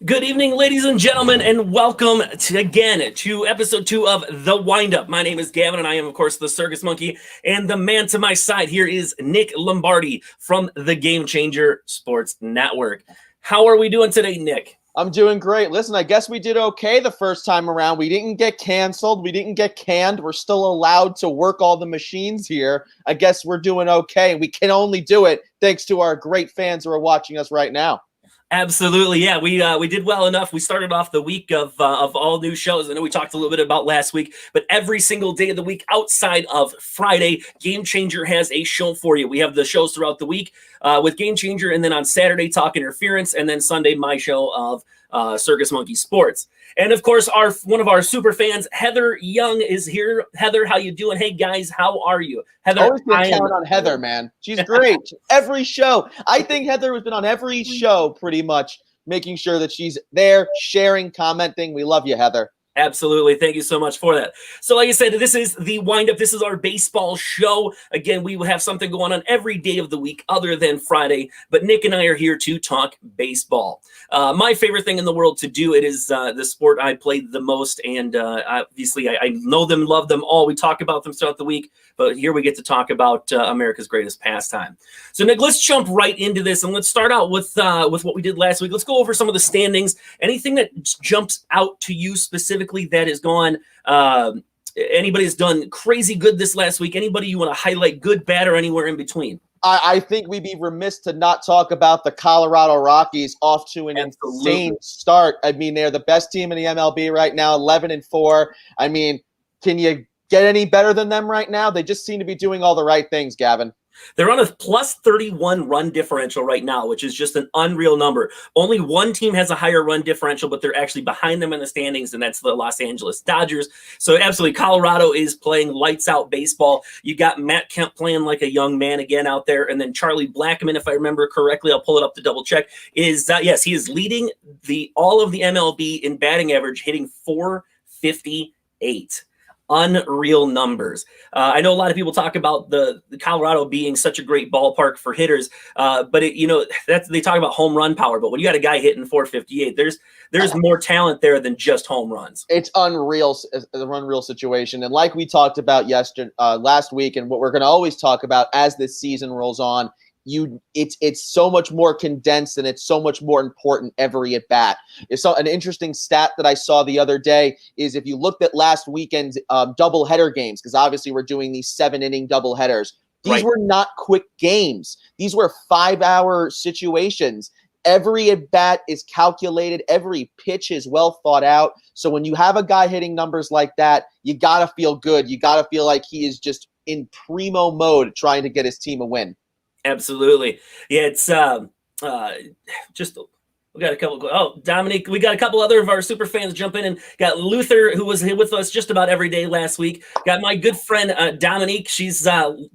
Good evening, ladies and gentlemen, and welcome again to episode 2 of The Windup. My name is Gavin, and I am, of course, the Circus Monkey. And the man to my side here is Nick Lombardi from the Game Changer Sports Network. How are we doing today, Nick? I'm doing great. Listen, I guess we did okay the first time around. We didn't get canceled. We didn't get canned. We're still allowed to work all the machines here. I guess we're doing okay. We can only do it thanks to our great fans who are watching us right now. Absolutely, yeah. We did well enough. We started off the week of all new shows. I know we talked a little bit about last week, but every single day of the week outside of Friday, Game Changer has a show for you. We have the shows throughout the week with Game Changer, and then on Saturday, Talk Interference, and then Sunday, my show of Circus Monkey Sports. And of course, one of our super fans, Heather Young, is here. Heather, how you doing? Hey guys, how are you? Heather, always been count on Heather, man. She's great. Every show. I think Heather has been on every show pretty much, making sure that she's there, sharing, commenting. We love you, Heather. Absolutely. Thank you so much for that. So like I said, this is the Windup. This is our baseball show. Again, we will have something going on every day of the week other than Friday, but Nick and I are here to talk baseball. My favorite thing in the world to do. It is the sport I played the most, and obviously I know them, love them all. We talk about them throughout the week, but here we get to talk about America's greatest pastime. So Nick, let's jump right into this, and let's start out with what we did last week. Let's go over some of the standings. Anything that jumps out to you specifically that is gone? Anybody has done crazy good this last week? Anybody you want to highlight, good, bad, or anywhere in between? I think we'd be remiss to not talk about the Colorado Rockies off to an insane start. I mean, they're the best team in the MLB right now, 11-4. I mean, can you get any better than them right now? They just seem to be doing all the right things, Gavin. They're on a plus 31 run differential right now, which is just an unreal number. Only one team has a higher run differential, but they're actually behind them in the standings, and that's the Los Angeles Dodgers. So absolutely, Colorado is playing lights out baseball. You got Matt Kemp playing like a young man again out there, and then Charlie Blackmon, if I remember correctly, I'll pull it up to double check, is yes, he is leading all of the MLB in batting average, hitting .458. Unreal numbers. I know a lot of people talk about the Colorado being such a great ballpark for hitters, but they talk about home run power. But when you got a guy hitting .458, there's more talent there than just home runs. It's unreal, an unreal situation. And like we talked about last week, and what we're going to always talk about as this season rolls on, it's so much more condensed, and it's so much more important every at bat. An interesting stat that I saw the other day is if you looked at last weekend's doubleheader games, because obviously we're doing these 7-inning doubleheaders. These were not quick games. These were 5-hour situations. Every at bat is calculated. Every pitch is well thought out. So when you have a guy hitting numbers like that, you gotta feel good. You gotta feel like he is just in primo mode trying to get his team a win. Absolutely. Yeah, it's just we got a couple. Oh, Dominic, we got a couple other of our super fans jump in, and got Luther, who was with us just about every day last week. Got my good friend Dominique. She's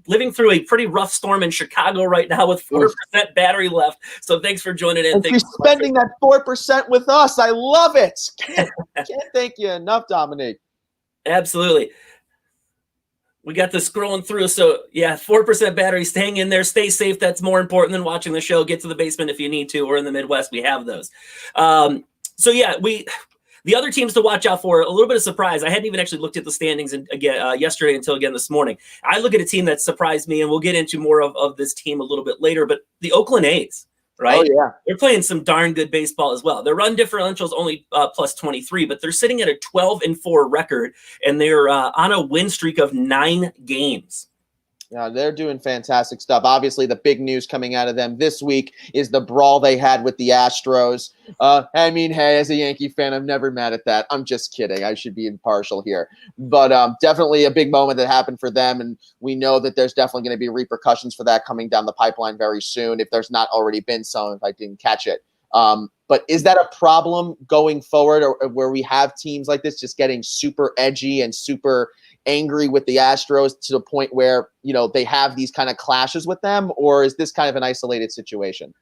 living through a pretty rough storm in Chicago right now with 4% battery left. So thanks for joining in. And she's spending that 4% with us. I love it. Can't thank you enough, Dominique. Absolutely. We got this scrolling through. So, yeah, 4% battery, staying in there. Stay safe. That's more important than watching the show. Get to the basement if you need to. Or in the Midwest, we have those. The other teams to watch out for, a little bit of surprise. I hadn't even actually looked at the standings yesterday until again this morning. I look at a team that surprised me, and we'll get into more of this team a little bit later. But the Oakland A's. Right? Oh, yeah. They're playing some darn good baseball as well. Their run differential is only plus 23, but they're sitting at a 12-4 record, and they're on a win streak of 9 games. Yeah, they're doing fantastic stuff. Obviously, the big news coming out of them this week is the brawl they had with the Astros. I mean, hey, as a Yankee fan, I'm never mad at that. I'm just kidding. I should be impartial here. But definitely a big moment that happened for them, and we know that there's definitely going to be repercussions for that coming down the pipeline very soon, if there's not already been some, if I didn't catch it. But is that a problem going forward, or where we have teams like this just getting super edgy and super angry with the Astros to the point where, they have these kind of clashes with them, or is this kind of an isolated situation?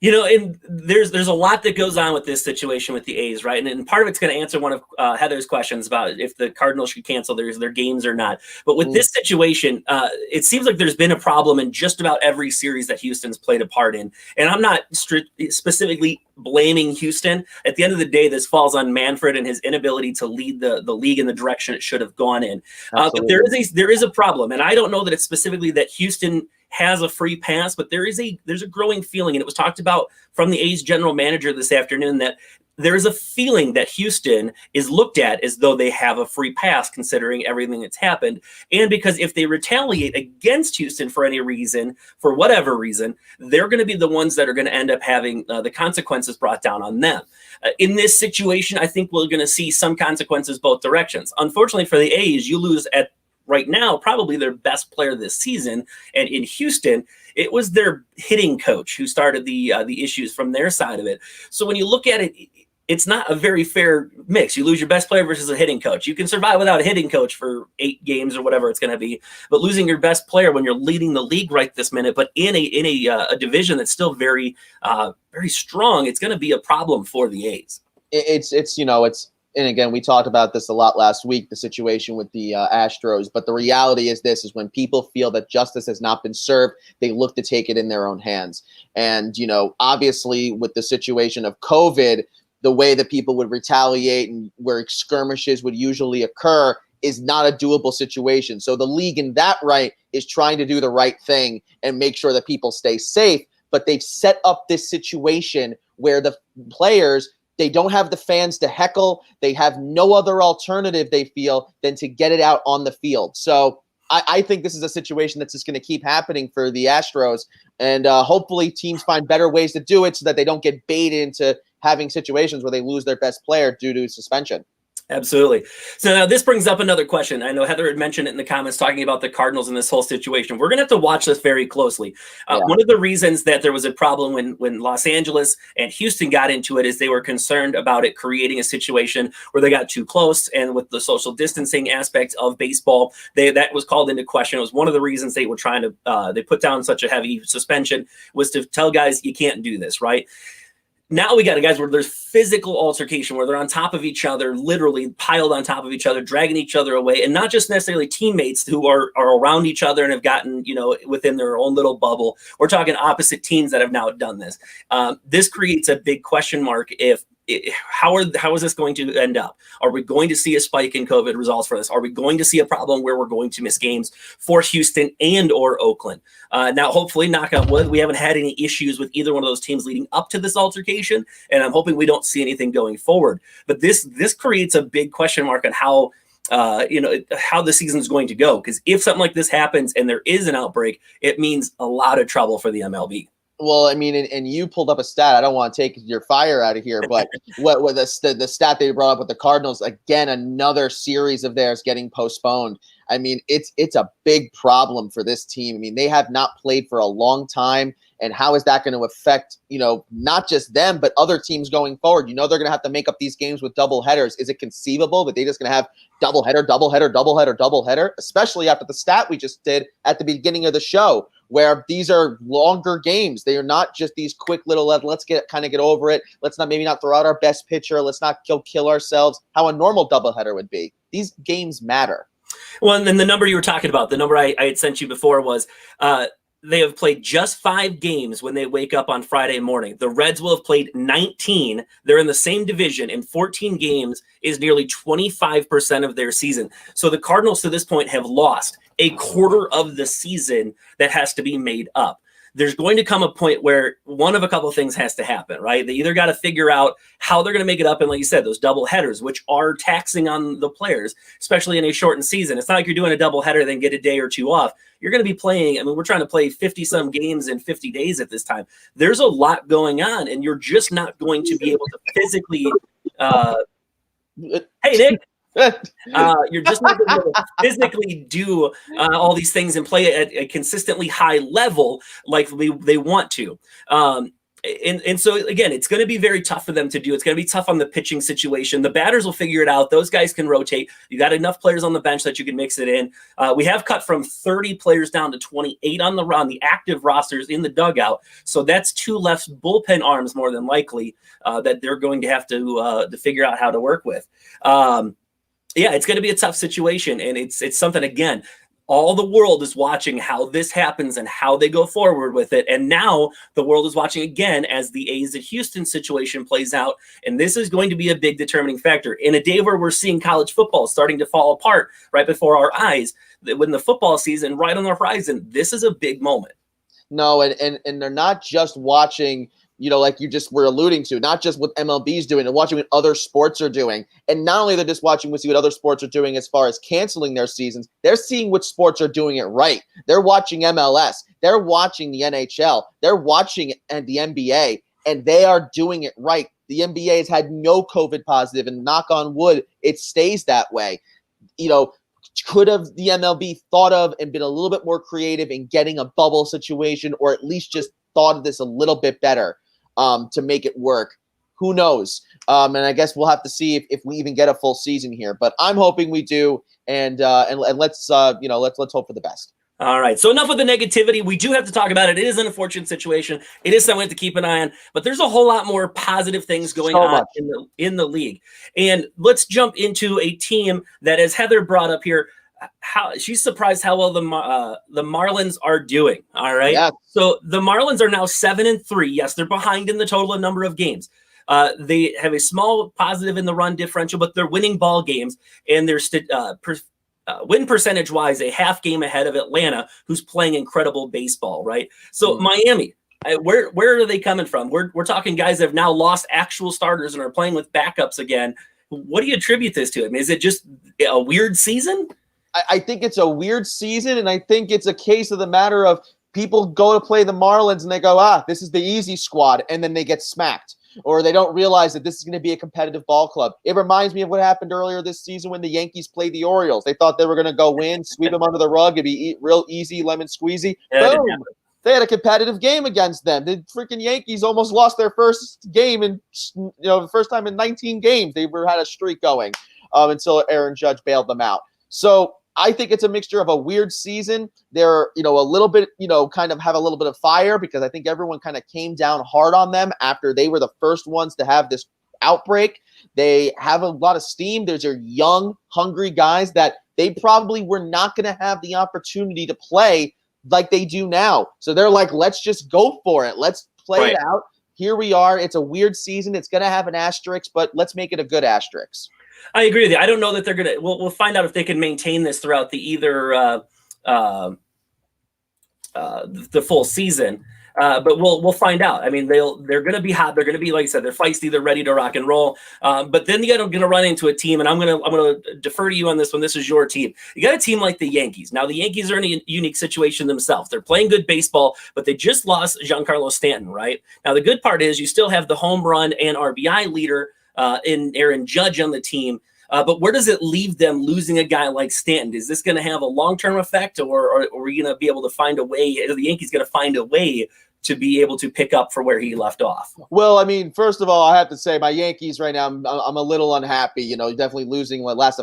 And there's a lot that goes on with this situation with the A's, right? And part of it's going to answer one of Heather's questions about if the Cardinals should cancel their games or not. But with this situation, it seems like there's been a problem in just about every series that Houston's played a part in. And I'm not specifically blaming Houston. At the end of the day, this falls on Manfred and his inability to lead the league in the direction it should have gone in. But there is a problem, and I don't know that it's specifically that Houston has a free pass, but there's a growing feeling, and it was talked about from the A's general manager this afternoon, that there's a feeling that Houston is looked at as though they have a free pass considering everything that's happened. And because if they retaliate against Houston for any reason, for whatever reason, they're going to be the ones that are going to end up having the consequences brought down on them. In this situation, I think we're going to see some consequences both directions. Unfortunately for the A's, you lose at right now probably their best player this season, and in Houston it was their hitting coach who started the issues from their side of it. So when you look at it, it's not a very fair mix. You lose your best player versus a hitting coach. You can survive without a hitting coach for 8 games or whatever it's going to be, but losing your best player when you're leading the league right this minute, but in a division that's still very very strong, it's going to be a problem for the A's. And again, we talked about this a lot last week, the situation with the Astros. But the reality is when people feel that justice has not been served, they look to take it in their own hands. And, obviously with the situation of COVID, the way that people would retaliate and where skirmishes would usually occur is not a doable situation. So the league in that right is trying to do the right thing and make sure that people stay safe. But they've set up this situation where the players, they don't have the fans to heckle. They have no other alternative, they feel, than to get it out on the field. So I think this is a situation that's just going to keep happening for the Astros. And hopefully teams find better ways to do it so that they don't get baited into having situations where they lose their best player due to suspension. Absolutely. So now this brings up another question. I know Heather had mentioned it in the comments talking about the Cardinals in this whole situation. We're going to have to watch this very closely. One of the reasons that there was a problem when Los Angeles and Houston got into it is they were concerned about it creating a situation where they got too close, and with the social distancing aspect of baseball, that was called into question. It was one of the reasons they were trying to they put down such a heavy suspension, was to tell guys you can't do this, right? Now we got guys where there's physical altercation, where they're on top of each other, literally piled on top of each other, dragging each other away, and not just necessarily teammates who are around each other and have gotten, within their own little bubble. We're talking opposite teams that have now done this. This creates a big question mark how is this going to end up? Are we going to see a spike in COVID results for this? Are we going to see a problem where we're going to miss games for Houston and or Oakland? Now, hopefully, knock on wood, we haven't had any issues with either one of those teams leading up to this altercation, and I'm hoping we don't see anything going forward. But this creates a big question mark on how the season is going to go, because if something like this happens and there is an outbreak, it means a lot of trouble for the MLB. Well, I mean, and you pulled up a stat. I don't want to take your fire out of here, but what the stat they brought up with the Cardinals, again, another series of theirs getting postponed. I mean, it's a big problem for this team. I mean, they have not played for a long time, and how is that going to affect, not just them, but other teams going forward? They're going to have to make up these games with double headers. Is it conceivable that they're just going to have double header, especially after the stat we just did at the beginning of the show, where these are longer games? They are not just these quick little, let's get over it. Let's maybe not throw out our best pitcher. Let's not kill ourselves, how a normal doubleheader would be. These games matter. Well, and then the number you were talking about, the number I had sent you before was they have played just 5 games when they wake up on Friday morning. The Reds will have played 19. They're in the same division, and 14 games is nearly 25% of their season. So the Cardinals to this point have lost a quarter of the season that has to be made up. There's going to come a point where one of a couple of things has to happen, right? They either got to figure out how they're going to make it up. And like you said, those double headers, which are taxing on the players, especially in a shortened season. It's not like you're doing a double header, then get a day or two off. You're going to be playing. I mean, we're trying to play 50 some games in 50 days at this time. There's a lot going on, and you're just not going to be able to physically, hey, Nick. You're just not going to be able to physically do all these things and play at a consistently high level like they want to. And so again, it's going to be very tough for them to do. It's going to be tough on the pitching situation. The batters will figure it out. Those guys can rotate. You got enough players on the bench that you can mix it in. We have cut from 30 players down to 28 on the active rosters in the dugout. So that's 2 left bullpen arms more than likely that they're going to have to figure out how to work with. Yeah, it's going to be a tough situation, and it's something, again, all the world is watching how this happens and how they go forward with it. And now the world is watching again as the A's at Houston situation plays out. And this is going to be a big determining factor. In a day where we're seeing college football starting to fall apart right before our eyes, when the football season right on the horizon, this is a big moment. No, and they're not just watching, like you just were alluding to, not just what MLB is doing, they're watching what other sports are doing. And not only they're just watching to see what other sports are doing as far as canceling their seasons, they're seeing which sports are doing it right. They're watching MLS, they're watching the NHL, they're watching the NBA, and they are doing it right. The NBA has had no COVID positive, and knock on wood, it stays that way. Could have the MLB thought of and been a little bit more creative in getting a bubble situation, or at least just thought of this a little bit better to make it work? Who knows? And I guess we'll have to see if we even get a full season here. But I'm hoping we do, and let's hope for the best. All right. So enough with the negativity. We do have to talk about it. It is an unfortunate situation. It is something to keep an eye on, but there's a whole lot more positive things going on in the league. And let's jump into a team that, as Heather brought up here, how she's surprised how well the Marlins are doing. All right. Yeah. So the Marlins are now 7-3. Yes, they're behind in the total number of games. They have a small positive in the run differential, but they're winning ball games, and they're win percentage wise a half game ahead of Atlanta, who's playing incredible baseball. Right. So Miami, where are they coming from? We're talking guys that have now lost actual starters and are playing with backups again. What do you attribute this to? I mean, is it just a weird season? I think it's a weird season, and I think it's a case of the matter of people go to play the Marlins and they go, this is the easy squad, and then they get smacked, or they don't realize that this is going to be a competitive ball club. It reminds me of what happened earlier this season when the Yankees played the Orioles. They thought they were going to go win, sweep them under the rug, it'd be real easy, lemon squeezy. Boom! They had a competitive game against them. The freaking Yankees almost lost their first game in, the first time in 19 games. They had a streak going until Aaron Judge bailed them out. So I think it's a mixture of a weird season. They're, a little bit, kind of have a little bit of fire because I think everyone kind of came down hard on them after they were the first ones to have this outbreak. They have a lot of steam. Those are young, hungry guys that they probably were not going to have the opportunity to play like they do now. So they're like, let's just go for it. Let's play it out. Here we are. It's a weird season. It's going to have an asterisk, but let's make it a good asterisk. I agree with you. I don't know that they're going to. We'll find out if they can maintain this throughout the full season. But we'll find out. I mean, they're going to be hot. They're going to be, like I said, they're feisty. They're ready to rock and roll. But then you're going to run into a team, and I'm going to defer to you on this one. This is your team. You got a team like the Yankees. Now, the Yankees are in a unique situation themselves. They're playing good baseball, but they just lost Giancarlo Stanton. Right now, the good part is you still have the home run and RBI leader in Aaron Judge on the team. But where does it leave them losing a guy like Stanton? Is this going to have a long-term effect, or are we going to be able to find a way? Are the Yankees going to find a way to be able to pick up for where he left off? Well, I mean, first of all, I have to say my Yankees right now, I'm a little unhappy. Definitely losing what last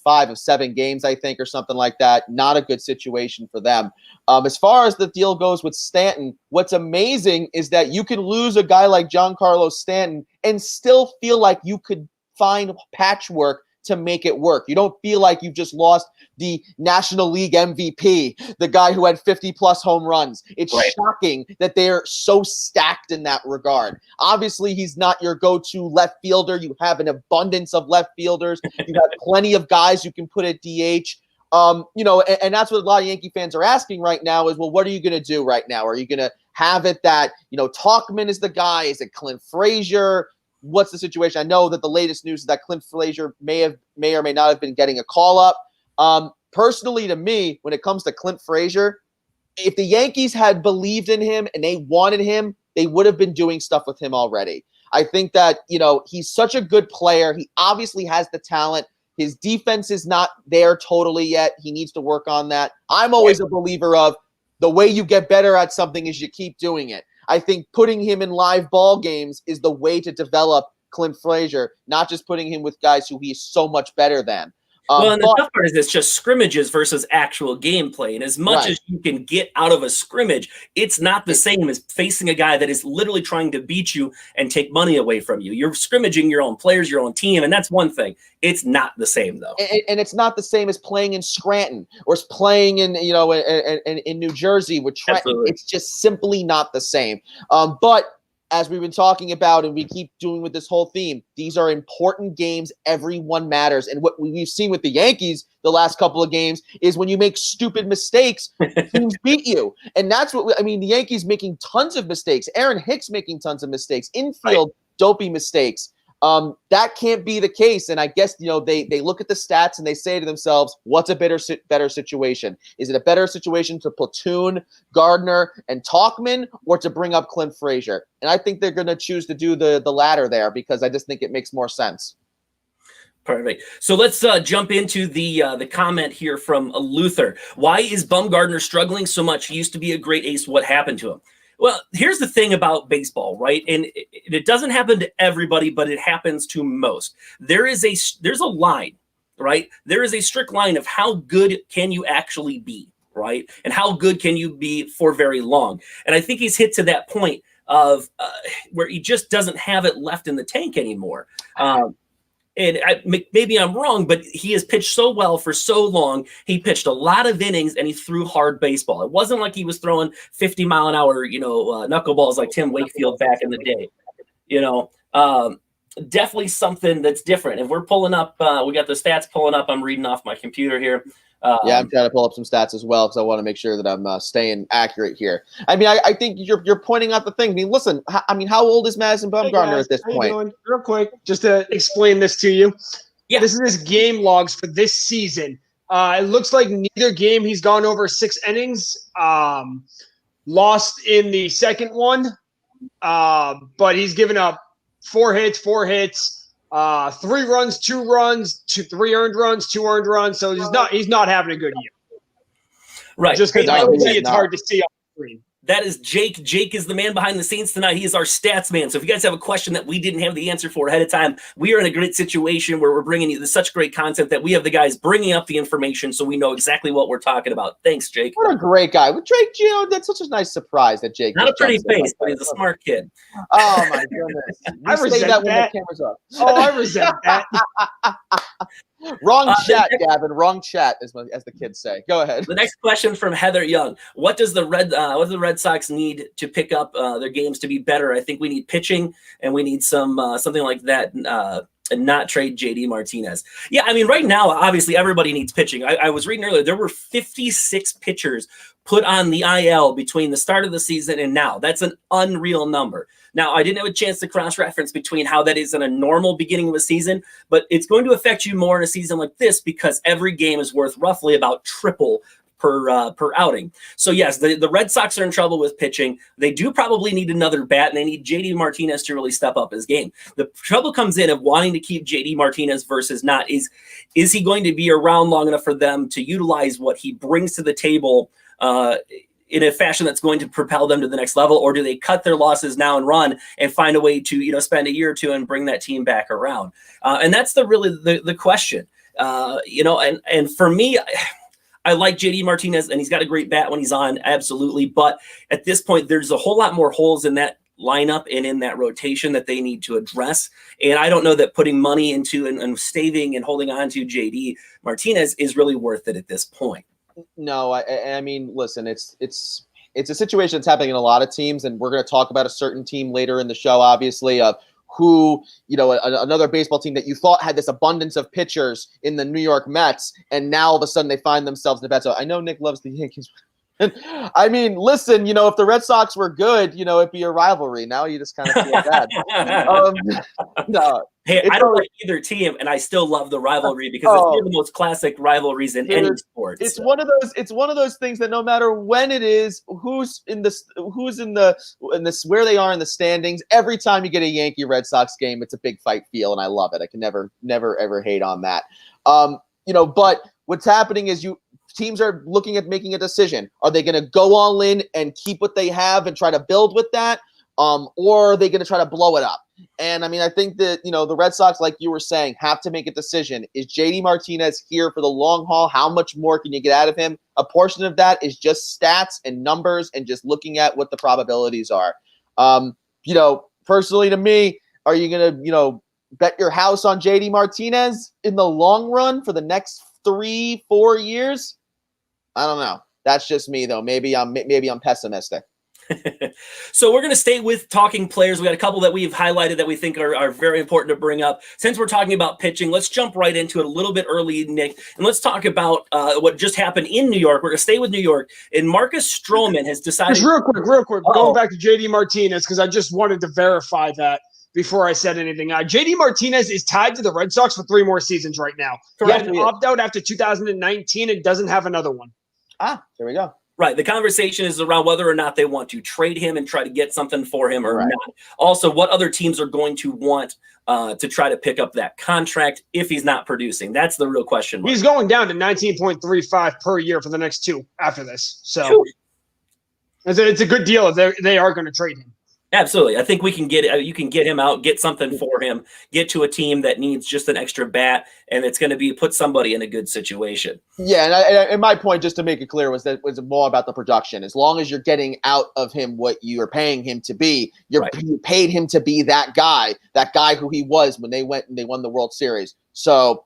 5 of 7 games, I think, or something like that. Not a good situation for them. As far as the deal goes with Stanton, what's amazing is that you can lose a guy like Giancarlo Stanton and still feel like you could find patchwork to make it work. You don't feel like you've just lost the National League MVP, the guy who had 50-plus home runs. It's shocking that they're so stacked in that regard. Obviously, he's not your go-to left fielder. You have an abundance of left fielders. You have plenty of guys you can put at DH. And that's what a lot of Yankee fans are asking right now is, well, what are you going to do right now? Are you going to have it that, Tauchman is the guy? Is it Clint Frazier? What's the situation? I know that the latest news is that Clint Frazier may or may not have been getting a call up. Personally, to me, when it comes to Clint Frazier, if the Yankees had believed in him and they wanted him, they would have been doing stuff with him already. I think that, he's such a good player. He obviously has the talent. His defense is not there totally yet. He needs to work on that. I'm always a believer of the way you get better at something is you keep doing it. I think putting him in live ball games is the way to develop Clint Frazier, not just putting him with guys who he is so much better than. Well, and the tough part is it's just scrimmages versus actual gameplay. And as much as you can get out of a scrimmage, it's not the same as facing a guy that is literally trying to beat you and take money away from you. You're scrimmaging your own players, your own team, and that's one thing. It's not the same, though. And it's not the same as playing in Scranton or playing in, in New Jersey with Trenton. Absolutely. It's just simply not the same. But as we've been talking about and we keep doing with this whole theme, these are important games. Everyone matters. And what we've seen with the Yankees the last couple of games is when you make stupid mistakes, teams beat you. And that's what the Yankees making tons of mistakes. Aaron Hicks making tons of mistakes. Infield, dopey mistakes. That can't be the case. And I guess, they look at the stats and they say to themselves, what's a better situation? Is it a better situation to platoon Gardner and Tauchman or to bring up Clint Frazier? And I think they're going to choose to do the latter there because I just think it makes more sense. Perfect. So let's jump into the comment here from Luther. Why is Bumgarner struggling so much? He used to be a great ace. What happened to him? Well, here's the thing about baseball, right? And it doesn't happen to everybody, but it happens to most. There's a line, right? There is a strict line of how good can you actually be, right? And how good can you be for very long? And I think he's hit to that point of where he just doesn't have it left in the tank anymore. Maybe I'm wrong, but he has pitched so well for so long. He pitched a lot of innings and he threw hard baseball. It wasn't like he was throwing 50-mile-an-hour, knuckleballs like Tim Wakefield back in the day. Definitely something that's different. If we're pulling up, we got the stats pulling up. I'm reading off my computer here. I'm trying to pull up some stats as well because I want to make sure that I'm staying accurate here. I think you're pointing out the thing. Listen, how old is Madison Bumgarner at this point? Real quick, just to explain this to you. Yeah. This is his game logs for this season. It looks like neither game he's gone over 6 innings. Lost in the second one, but he's given up 4 hits, 3 runs, 2 runs, 3 earned runs, 2 earned runs. So he's not having a good year. Right. Just because it's hard to see on the screen. That is Jake. Jake is the man behind the scenes tonight. He is our stats man. So if you guys have a question that we didn't have the answer for ahead of time, we are in a great situation where we're bringing you such great content that we have the guys bringing up the information so we know exactly what we're talking about. Thanks, Jake. What a great guy. With Drake, that's such a nice surprise that Jake. Not a pretty face, but he's a smart kid. Oh, my goodness. I resent that when the camera's up. Oh, I resent that. Wrong chat, Gavin. Wrong chat, as the kids say. Go ahead. The next question from Heather Young: what does the Red Sox need to pick up their games to be better? I think we need pitching, and we need something like that. And not trade JD Martinez. Yeah, right now, obviously, everybody needs pitching. I was reading earlier, there were 56 pitchers put on the IL between the start of the season and now. That's an unreal number. Now, I didn't have a chance to cross-reference between how that is in a normal beginning of a season, but it's going to affect you more in a season like this because every game is worth roughly about triple per outing. So yes, the Red Sox are in trouble with pitching. They do probably need another bat, and they need JD Martinez to really step up his game. The trouble comes in of wanting to keep JD Martinez versus not. Is he going to be around long enough for them to utilize what he brings to the table in a fashion that's going to propel them to the next level, or do they cut their losses now and run and find a way to spend a year or two and bring that team back around? And that's the question. And for me, I like JD Martinez, and he's got a great bat when he's on, absolutely. But at this point, there's a whole lot more holes in that lineup and in that rotation that they need to address. And I don't know that putting money into and staving and holding on to JD Martinez is really worth it at this point. No, listen, it's a situation that's happening in a lot of teams, and we're going to talk about a certain team later in the show, obviously, of who, another baseball team that you thought had this abundance of pitchers in the New York Mets, and now all of a sudden they find themselves in the bed. So I know Nick loves the Yankees. Listen, if the Red Sox were good, it'd be a rivalry. Now you just kind of feel bad. No. Hey, I don't like either team, and I still love the rivalry because it's one of the most classic rivalries in any sport. It's one of those things that no matter when it is, where they are in the standings, every time you get a Yankee Red Sox game, it's a big fight feel, and I love it. I can never ever hate on that. But what's happening is teams are looking at making a decision. Are they going to go all in and keep what they have and try to build with that? Or are they going to try to blow it up? And I mean, I think that, the Red Sox, like you were saying, have to make a decision. Is JD Martinez here for the long haul? How much more can you get out of him? A portion of that is just stats and numbers and just looking at what the probabilities are. Personally to me, are you going to, bet your house on JD Martinez in the long run for the next 3-4 years? I don't know. That's just me, though. Maybe I'm pessimistic. So we're going to stay with talking players. We got a couple that we've highlighted that we think are very important to bring up. Since we're talking about pitching, let's jump right into it a little bit early, Nick, and let's talk about what just happened in New York. We're going to stay with New York, and Marcus Stroman has decided. Just real quick, going back to JD Martinez, because I just wanted to verify that before I said anything. JD Martinez is tied to the Red Sox for 3 more seasons right now. Correct. He had an opt-out after 2019 and doesn't have another one. There we go. Right. The conversation is around whether or not they want to trade him and try to get something for him or not. Also, what other teams are going to want to try to pick up that contract if he's not producing? That's the real question mark. He's going down to 19.35 per year for the next 2 after this. So it's a good deal if they are going to trade him. Absolutely. I think we can you can get him out, get something for him, get to a team that needs just an extra bat, and it's going to be put somebody in a good situation. Yeah, and my point, just to make it clear, was more about the production. As long as you're getting out of him what you're paying him to be, you paid him to be that guy who he was when they went and they won the World Series. So,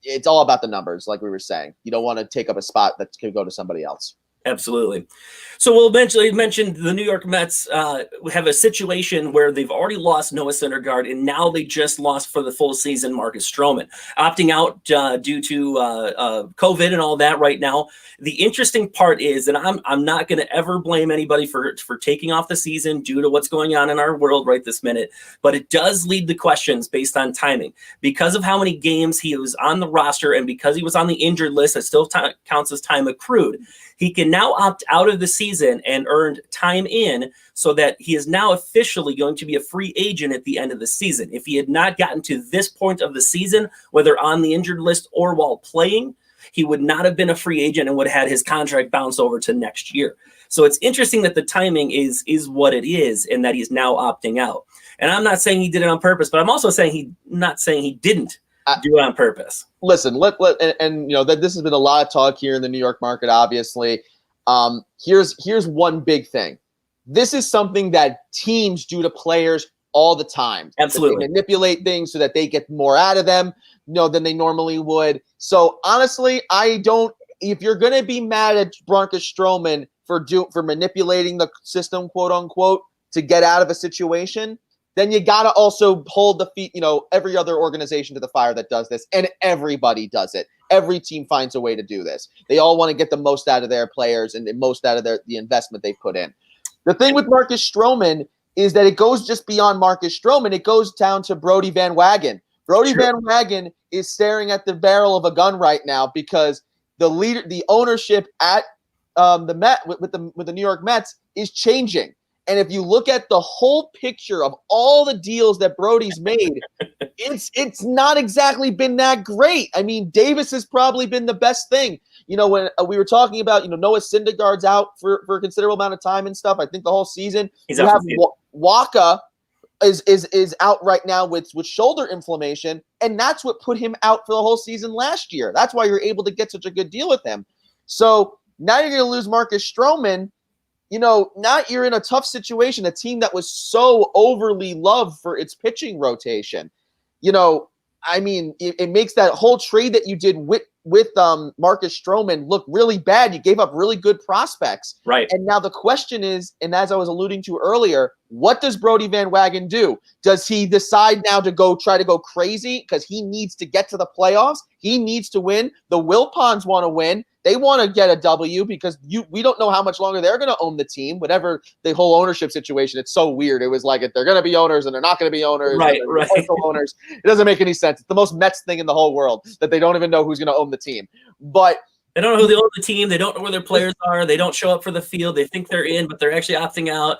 it's all about the numbers, like we were saying. You don't want to take up a spot that could go to somebody else. Absolutely. So we'll eventually mention the New York Mets have a situation where they've already lost Noah Syndergaard, and now they just lost for the full season Marcus Stroman, opting out due to COVID and all that right now. The interesting part is, and I'm not going to ever blame anybody for taking off the season due to what's going on in our world right this minute, but it does lead to questions based on timing. Because of how many games he was on the roster and because he was on the injured list, that still counts as time accrued. He can now opt out of the season and earned time in so that he is now officially going to be a free agent at the end of the season. If he had not gotten to this point of the season, whether on the injured list or while playing, he would not have been a free agent and would have had his contract bounce over to next year. So it's interesting that the timing is what it is and that he's now opting out. And I'm not saying he did it on purpose, but I'm also saying he didn't do it on purpose. Listen, that this has been a lot of talk here in the New York market, obviously. Here's one big thing. This is something that teams do to players all the time. Absolutely. They manipulate things so that they get more out of them, than they normally would. So honestly, if you're going to be mad at Marcus Stroman for manipulating the system, quote unquote, to get out of a situation, then you got to also hold the feet, every other organization to the fire that does this. And everybody does it. Every team finds a way to do this. They all want to get the most out of their players and the most out of the investment they put in. The thing with Marcus Stroman is that it goes just beyond Marcus Stroman. It goes down to Brodie Van Wagen. Van Wagen is staring at the barrel of a gun right now because the ownership at the Met with the New York Mets is changing. And if you look at the whole picture of all the deals that Brodie's made, it's not exactly been that great. I mean, Davis has probably been the best thing. When we were talking about, Noah Syndergaard's out for a considerable amount of time and stuff, I think the whole season. He's out. Waka is out right now with shoulder inflammation, and that's what put him out for the whole season last year. That's why you're able to get such a good deal with him. So now you're going to lose Marcus Stroman. Now you're in a tough situation, a team that was so overly loved for its pitching rotation. It makes that whole trade that you did with Marcus Stroman look really bad. You gave up really good prospects. Right. And now the question is, and as I was alluding to earlier, what does Brodie Van Wagen do? Does he decide now to try to go crazy because he needs to get to the playoffs? He needs to win. The Wilpons want to win. They want to get a W because we don't know how much longer they're going to own the team. Whatever the whole ownership situation, it's so weird. It was like if they're going to be owners and they're not going to be owners. Right. Owners. It doesn't make any sense. It's the most Mets thing in the whole world that they don't even know who's going to own the team. But they don't know who they own the team. They don't know where their players are. They don't show up for the field. They think they're in, but they're actually opting out.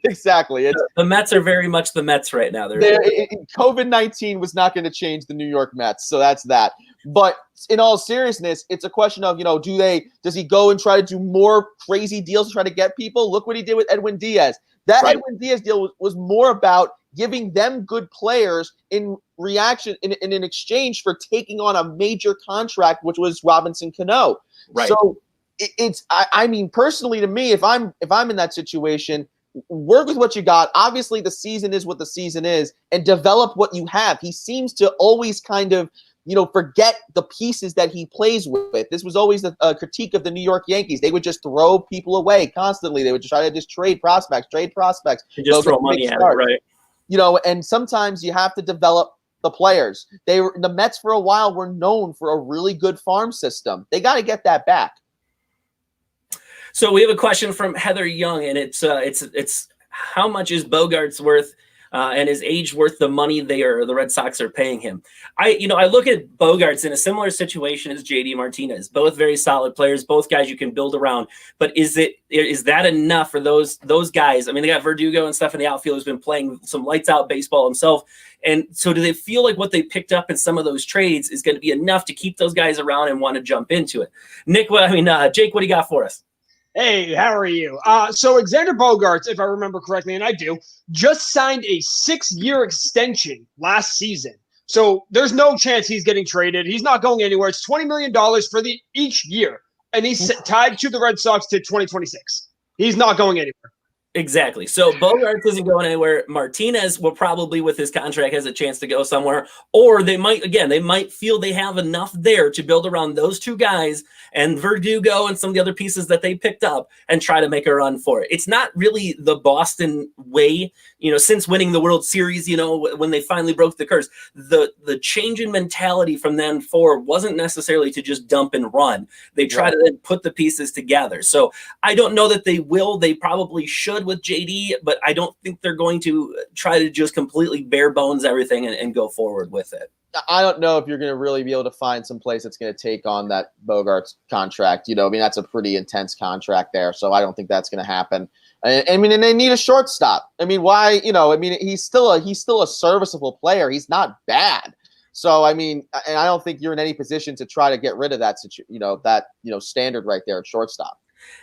Exactly. The Mets are very much the Mets right now. COVID-19 was not going to change the New York Mets, so that's that. But in all seriousness, it's a question of, does he go and try to do more crazy deals to try to get people? Look what he did with Edwin Diaz. That Right. Edwin Diaz deal was more about giving them good players in reaction, in an exchange for taking on a major contract, which was Robinson Cano. Right. So I mean, personally, to me, if I'm in that situation, work with what you got. Obviously, the season is what the season is, and develop what you have. He seems to always kind of, forget the pieces that he plays with. This was always the critique of the New York Yankees. They would just throw people away constantly. They would try to just trade prospects. And just throw money at it, right? And sometimes you have to develop the players. The Mets for a while were known for a really good farm system. They got to get that back. So we have a question from Heather Young, and it's how much is Bogaerts worth, and is age worth the money the Red Sox are paying him? I look at Bogaerts in a similar situation as JD Martinez, both very solid players, both guys you can build around. But is that enough for those guys? I mean, they got Verdugo and stuff in the outfield who's been playing some lights out baseball himself. And so do they feel like what they picked up in some of those trades is going to be enough to keep those guys around and want to jump into it? Nick, Jake, what do you got for us? Hey, how are you? So Xander Bogaerts, if I remember correctly, and I do, just signed a 6-year extension last season. So there's no chance he's getting traded. He's not going anywhere. It's $20 million for each year, and he's tied to the Red Sox to 2026. He's not going anywhere. Exactly. So Bogaerts isn't going anywhere. Martinez will probably, with his contract, has a chance to go somewhere. Or they might feel they have enough there to build around those two guys and Verdugo and some of the other pieces that they picked up and try to make a run for it. It's not really the Boston way, since winning the World Series, when they finally broke the curse. The change in mentality from then forward wasn't necessarily to just dump and run. They try to then put the pieces together. So I don't know that they will. They probably should with JD, but I don't think they're going to try to just completely bare bones everything and go forward with it. I don't know if you're going to really be able to find some place that's going to take on that Bogaerts contract. That's a pretty intense contract there. So I don't think that's going to happen. And they need a shortstop. Why? He's still a serviceable player. He's not bad. So, and I don't think you're in any position to try to get rid of that, standard right there at shortstop.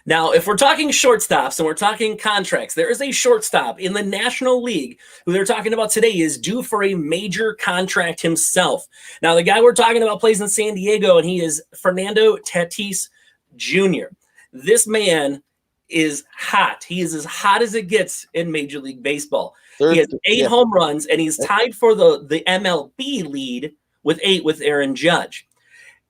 Now, if we're talking shortstops and we're talking contracts, there is a shortstop in the National League who they're talking about today is due for a major contract himself. Now, the guy we're talking about plays in San Diego, and he is Fernando Tatis Jr. This man is hot. He is as hot as it gets in Major League Baseball. He has 8 home runs, and he's tied for the MLB lead with 8 with Aaron Judge.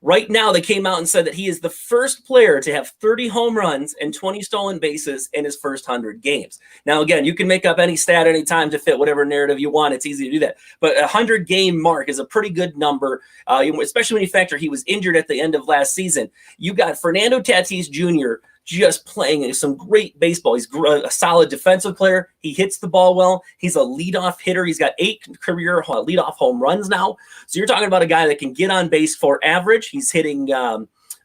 Right now, they came out and said that he is the first player to have 30 home runs and 20 stolen bases in his first 100 games. Now, again, you can make up any stat any time to fit whatever narrative you want. It's easy to do that. But a 100-game mark is a pretty good number, especially when you factor he was injured at the end of last season. You got Fernando Tatis Jr. just playing some great baseball. He's a solid defensive player. He hits the ball well. He's a leadoff hitter. He's got 8 career leadoff home runs now. So you're talking about a guy that can get on base for average. He's hitting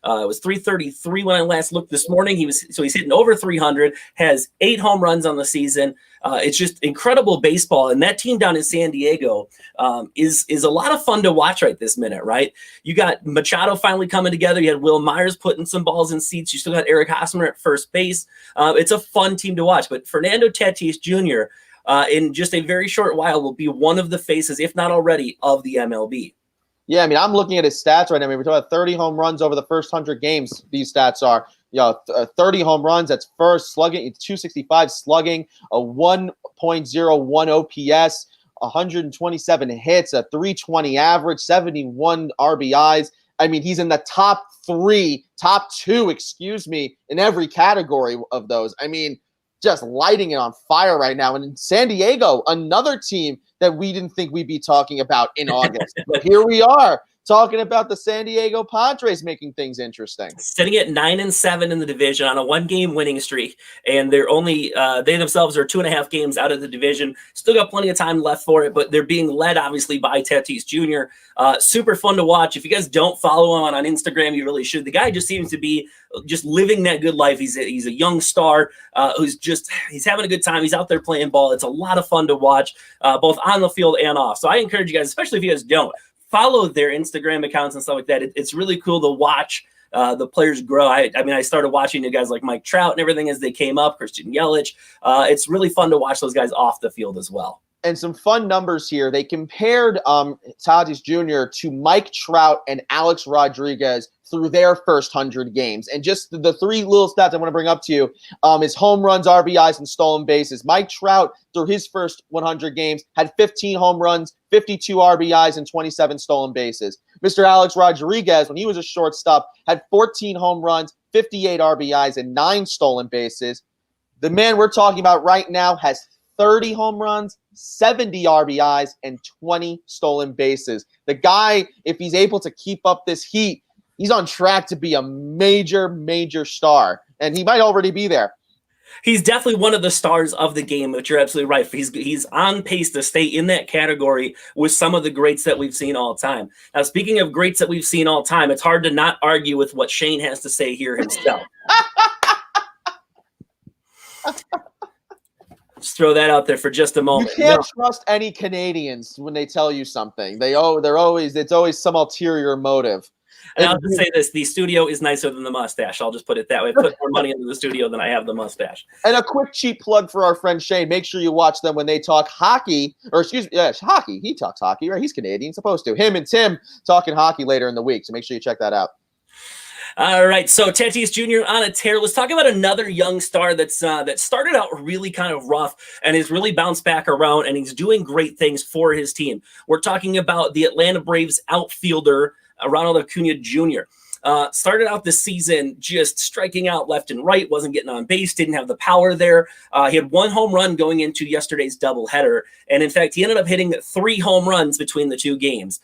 it was 333 when I last looked this morning. He's hitting over 300, has 8 home runs on the season. It's just incredible baseball. And that team down in San Diego is a lot of fun to watch right this minute, right? You got Machado finally coming together. You had Will Myers putting some balls in seats. You still got Eric Hosmer at first base. It's a fun team to watch. But Fernando Tatis Jr. In just a very short while will be one of the faces, if not already, of the MLB. Yeah, I'm looking at his stats right now. We're talking about 30 home runs over the first 100 games. These stats are, 30 home runs. That's first slugging, 265 slugging, a 1.01 OPS, 127 hits, a 320 average, 71 RBIs. He's in the top 2, in every category of those. Just lighting it on fire right now. And in San Diego, another team that we didn't think we'd be talking about in August. But here we are talking about the San Diego Padres making things interesting. Sitting at 9-7 in the division on a 1-game winning streak. And they're only, they themselves are 2.5 games out of the division. Still got plenty of time left for it, but they're being led obviously by Tatis Jr. Super fun to watch. If you guys don't follow him on Instagram, you really should. The guy just seems to be just living that good life. He's a young star he's having a good time. He's out there playing ball. It's a lot of fun to watch, both on the field and off. So I encourage you guys, especially if you guys don't, follow their Instagram accounts and stuff like that. It's really cool to watch the players grow. I mean, I started watching you guys like Mike Trout and everything as they came up, Christian Yelich. It's really fun to watch those guys off the field as well. And some fun numbers here. They compared Tatis Jr. to Mike Trout and Alex Rodriguez through their first 100 games. And just the three little stats I want to bring up to you is home runs, RBIs, and stolen bases. Mike Trout, through his first 100 games, had 15 home runs, 52 RBIs, and 27 stolen bases. Mr. Alex Rodriguez, when he was a shortstop, had 14 home runs, 58 RBIs, and 9 stolen bases. The man we're talking about right now has 30 home runs, 70 RBIs, and 20 stolen bases. The guy, if he's able to keep up this heat, he's on track to be a major, major star. And he might already be there. He's definitely one of the stars of the game, but you're absolutely right. He's on pace to stay in that category with some of the greats that we've seen all time. Now, speaking of greats that we've seen all time, it's hard to not argue with what Shane has to say here himself. Just throw that out there for just a moment. You can't trust any Canadians when they tell you something. It's always some ulterior motive. And I'll just say this, the studio is nicer than the mustache. I'll just put it that way. I put more money into the studio than I have the mustache. And a quick cheap plug for our friend Shane. Make sure you watch them when they talk hockey, or excuse me, yes, hockey. He talks hockey, right? He's Canadian, supposed to. Him and Tim talking hockey later in the week. So make sure you check that out. All right, so Tatis Jr. on a tear. Let's talk about another young star that started out really kind of rough and has really bounced back around, and he's doing great things for his team. We're talking about the Atlanta Braves outfielder, Ronald Acuna Jr. Started out this season just striking out left and right, wasn't getting on base, didn't have the power there. He had 1 home run going into yesterday's doubleheader, and in fact, he ended up hitting 3 home runs between the 2 games.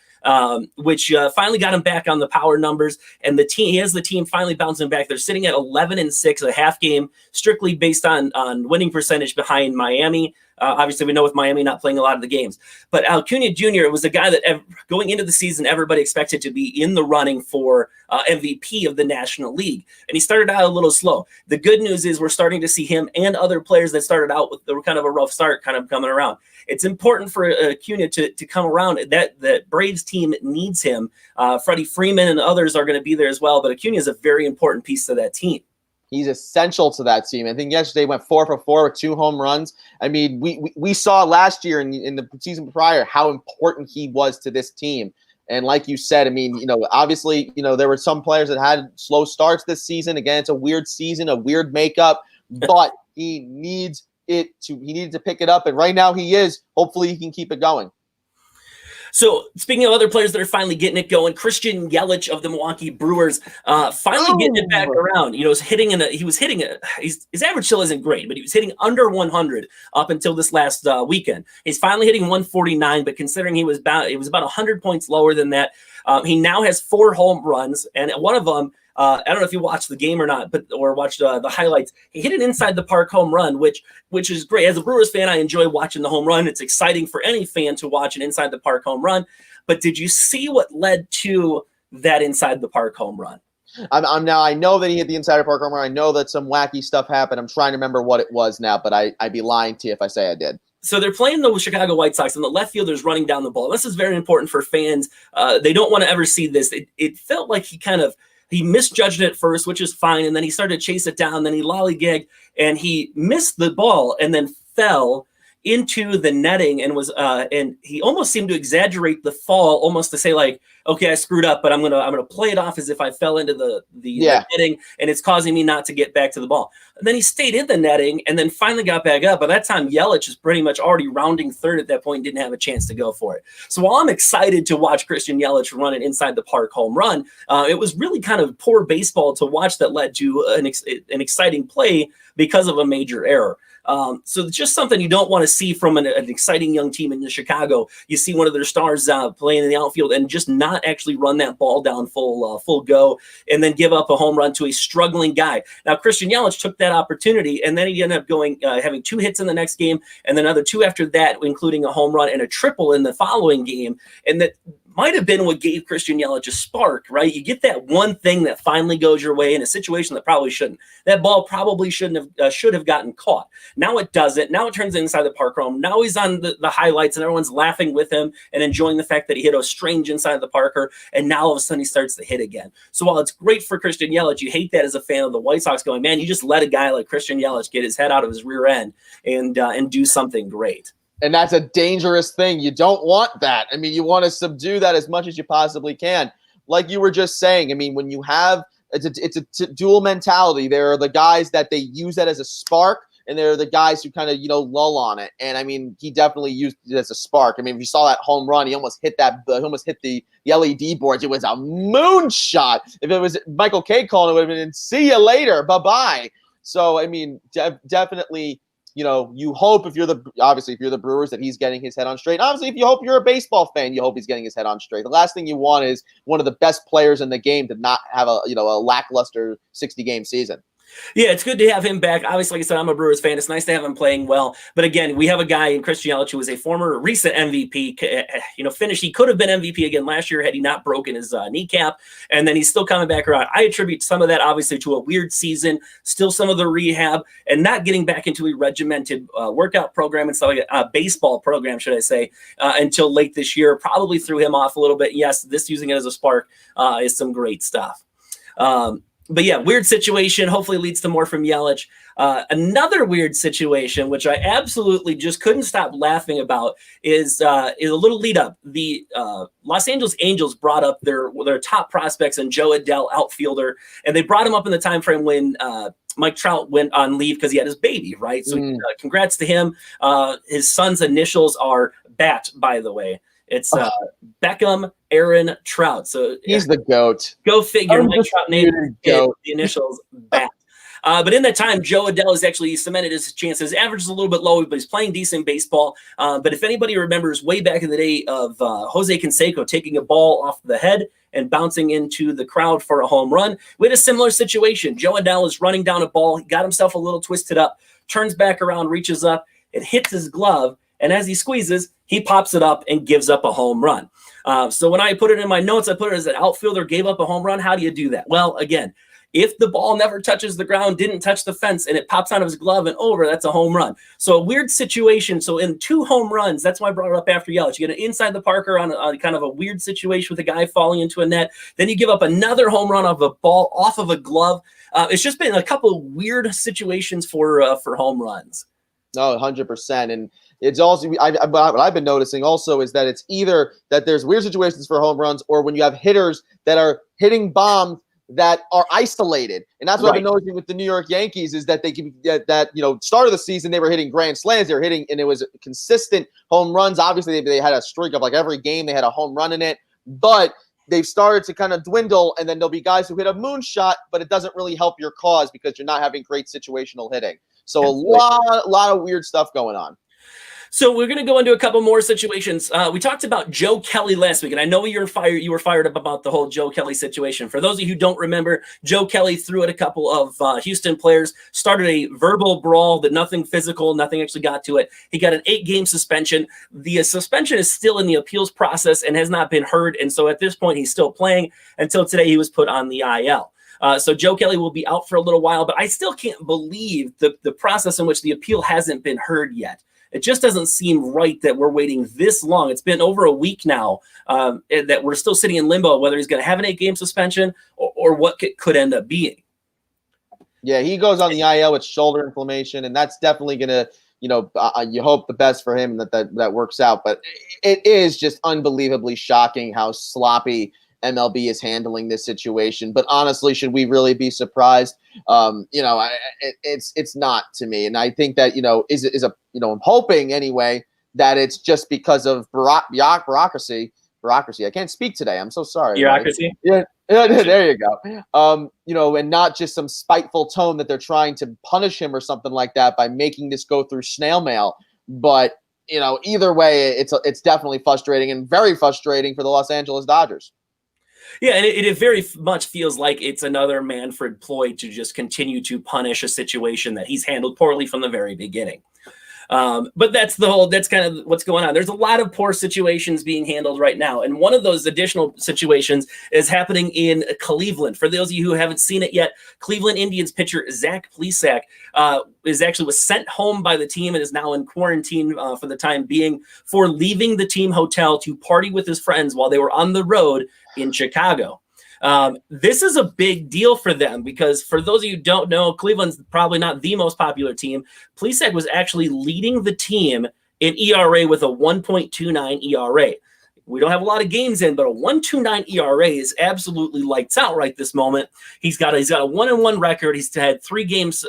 Which finally got him back on the power numbers, and he has the team finally bouncing back. They're sitting at 11-6, a half game, strictly based on winning percentage behind Miami. Obviously, we know with Miami not playing a lot of the games, but Acuna Jr. was a guy that going into the season, everybody expected to be in the running for MVP of the National League, and he started out a little slow. The good news is we're starting to see him and other players that started out with kind of a rough start kind of coming around. It's important for Acuna to come around. That Braves team needs him. Freddie Freeman and others are going to be there as well, but Acuna is a very important piece to that team. He's essential to that team. I think yesterday went 4 for 4 with 2 home runs. I mean, we saw last year in the season prior how important he was to this team. And like you said, I mean, obviously, there were some players that had slow starts this season. Again, it's a weird season, a weird makeup, but he needed to pick it up. And right now he is. Hopefully he can keep it going. So speaking of other players that are finally getting it going, Christian Yelich of the Milwaukee Brewers finally getting it back around. His average still isn't great, but he was hitting under 100 up until this last weekend. He's finally hitting 149, but considering it was about 100 points lower than that, he now has 4 home runs, and one of them, I don't know if you watched the game or not, or watched the highlights. He hit an inside the park home run, which is great. As a Brewers fan, I enjoy watching the home run. It's exciting for any fan to watch an inside the park home run. But did you see what led to that inside the park home run? I know that he hit the inside the park home run. I know that some wacky stuff happened. I'm trying to remember what it was now, but I'd be lying to you if I say I did. So they're playing the Chicago White Sox, and the left fielder's running down the ball. This is very important for fans. They don't want to ever see this. It felt like he misjudged it at first, which is fine, and then he started to chase it down, then he lollygagged, and he missed the ball and then fell into the netting and he almost seemed to exaggerate the fall, almost to say like, okay, I screwed up, but I'm gonna play it off as if I fell into the netting, and it's causing me not to get back to the ball. And then he stayed in the netting and then finally got back up. By that time, Yelich is pretty much already rounding third at that point, didn't have a chance to go for it. So while I'm excited to watch Christian Yelich run an inside the park home run, it was really kind of poor baseball to watch that led to an exciting play because of a major error. So it's just something you don't want to see from an exciting young team in Chicago. You see one of their stars playing in the outfield and just not actually run that ball down full go and then give up a home run to a struggling guy. Now, Christian Yelich took that opportunity, and then he ended up having 2 hits in the next game and then another 2 after that, including a home run and a triple in the following game. And that might have been what gave Christian Yelich a spark, right? You get that one thing that finally goes your way in a situation that probably shouldn't. That ball probably should have gotten caught. Now it doesn't. Now it turns inside the park home. Now he's on the highlights and everyone's laughing with him and enjoying the fact that he hit a strange inside of the Parker. And now all of a sudden he starts to hit again. So while it's great for Christian Yelich, you hate that as a fan of the White Sox going, man, you just let a guy like Christian Yelich get his head out of his rear end and do something great. And that's a dangerous thing. You don't want that. I mean, you want to subdue that as much as you possibly can. Like you were just saying, I mean, when you have it's a dual mentality. There are the guys that they use that as a spark, and there are the guys who kind of, lull on it. And I mean, he definitely used it as a spark. I mean, if you saw that home run, he almost hit the LED boards. It was a moonshot. If it was Michael K calling, it would have been see you later. Bye-bye. So, I mean, definitely, you hope if you're the Brewers that he's getting his head on straight. Obviously, if you hope you're a baseball fan, you hope he's getting his head on straight. The last thing you want is one of the best players in the game to not have a lackluster 60-game season. Yeah, it's good to have him back. Obviously, like I said, I'm a Brewers fan. It's nice to have him playing well. But again, we have a guy in Christian Yelich who was a former recent MVP. Finished. He could have been MVP again last year had he not broken his kneecap. And then he's still coming back around. I attribute some of that, obviously, to a weird season, still some of the rehab, and not getting back into a regimented workout program and stuff like that, baseball program, should I say, until late this year. Probably threw him off a little bit. Yes, this using it as a spark is some great stuff. But yeah, weird situation. Hopefully leads to more from Yelich. Another weird situation, which I absolutely just couldn't stop laughing about, is a little lead up. The Los Angeles Angels brought up their top prospects and Joe Adale, outfielder, and they brought him up in the time frame when Mike Trout went on leave because he had his baby, right? So congrats to him. His son's initials are BAT, by the way. It's Beckham Aaron Trout. So he's the GOAT. Go figure. Mike Trout named the initials BAT. But in that time, Joe Adale has actually cemented his chances. Average is a little bit low, but he's playing decent baseball. But if anybody remembers way back in the day of Jose Canseco taking a ball off the head and bouncing into the crowd for a home run, we had a similar situation. Joe Adale is running down a ball. He got himself a little twisted up, turns back around, reaches up. It hits his glove. And as he squeezes, he pops it up and gives up a home run. So when I put it in my notes, I put it as an outfielder gave up a home run. How do you do that? Well, again, if the ball never touches the ground, didn't touch the fence, and it pops out of his glove and over, that's a home run. So a weird situation. So in 2 home runs, that's why I brought it up after Yelich. You get an inside the Parker on kind of a weird situation with a guy falling into a net. Then you give up another home run of a ball off of a glove. It's just been a couple of weird situations for home runs. No, 100%. And it's also what I've been noticing also is that it's either that there's weird situations for home runs, or when you have hitters that are hitting bombs that are isolated. And that's what I've been noticing with the New York Yankees is that they can start of the season they were hitting grand slams, they were hitting, and it was consistent home runs. Obviously they had a streak of like every game they had a home run in it, but they've started to kind of dwindle, and then there'll be guys who hit a moonshot, but it doesn't really help your cause because you're not having great situational hitting. So a lot of weird stuff going on. So we're going to go into a couple more situations. We talked about Joe Kelly last week, and I know you were fired up about the whole Joe Kelly situation. For those of you who don't remember, Joe Kelly threw at a couple of Houston players, started a verbal brawl that nothing physical, nothing actually got to it. He got an 8-game suspension. The suspension is still in the appeals process and has not been heard, and so at this point he's still playing until today he was put on the IL. So Joe Kelly will be out for a little while, but I still can't believe the process in which the appeal hasn't been heard yet. It just doesn't seem right that we're waiting this long. It's been over a week now that we're still sitting in limbo, whether he's going to have an 8-game suspension or what could end up being. Yeah, he goes on the IL with shoulder inflammation, and that's definitely going to, you hope the best for him that works out. But it is just unbelievably shocking how sloppy MLB is handling this situation. But honestly, should we really be surprised? It's not to me. And I think that, I'm hoping anyway that it's just because of bureaucracy. I can't speak today. I'm so sorry. Bureaucracy? Yeah, there you go. And not just some spiteful tone that they're trying to punish him or something like that by making this go through snail mail. But, either way, it's definitely frustrating, and very frustrating for the Los Angeles Dodgers. Yeah, and it very much feels like it's another Manfred ploy to just continue to punish a situation that he's handled poorly from the very beginning. But that's kind of what's going on. There's a lot of poor situations being handled right now. And one of those additional situations is happening in Cleveland. For those of you who haven't seen it yet, Cleveland Indians pitcher Zach Plesac was sent home by the team and is now in quarantine for the time being for leaving the team hotel to party with his friends while they were on the road in Chicago. This is a big deal for them because for those of you who don't know, Cleveland's probably not the most popular team. Plesac was actually leading the team in ERA with a 1.29 ERA. We don't have a lot of games in, but a 1.29 ERA is absolutely lights out right this moment. He's got a 1-1 record. He's had 3 games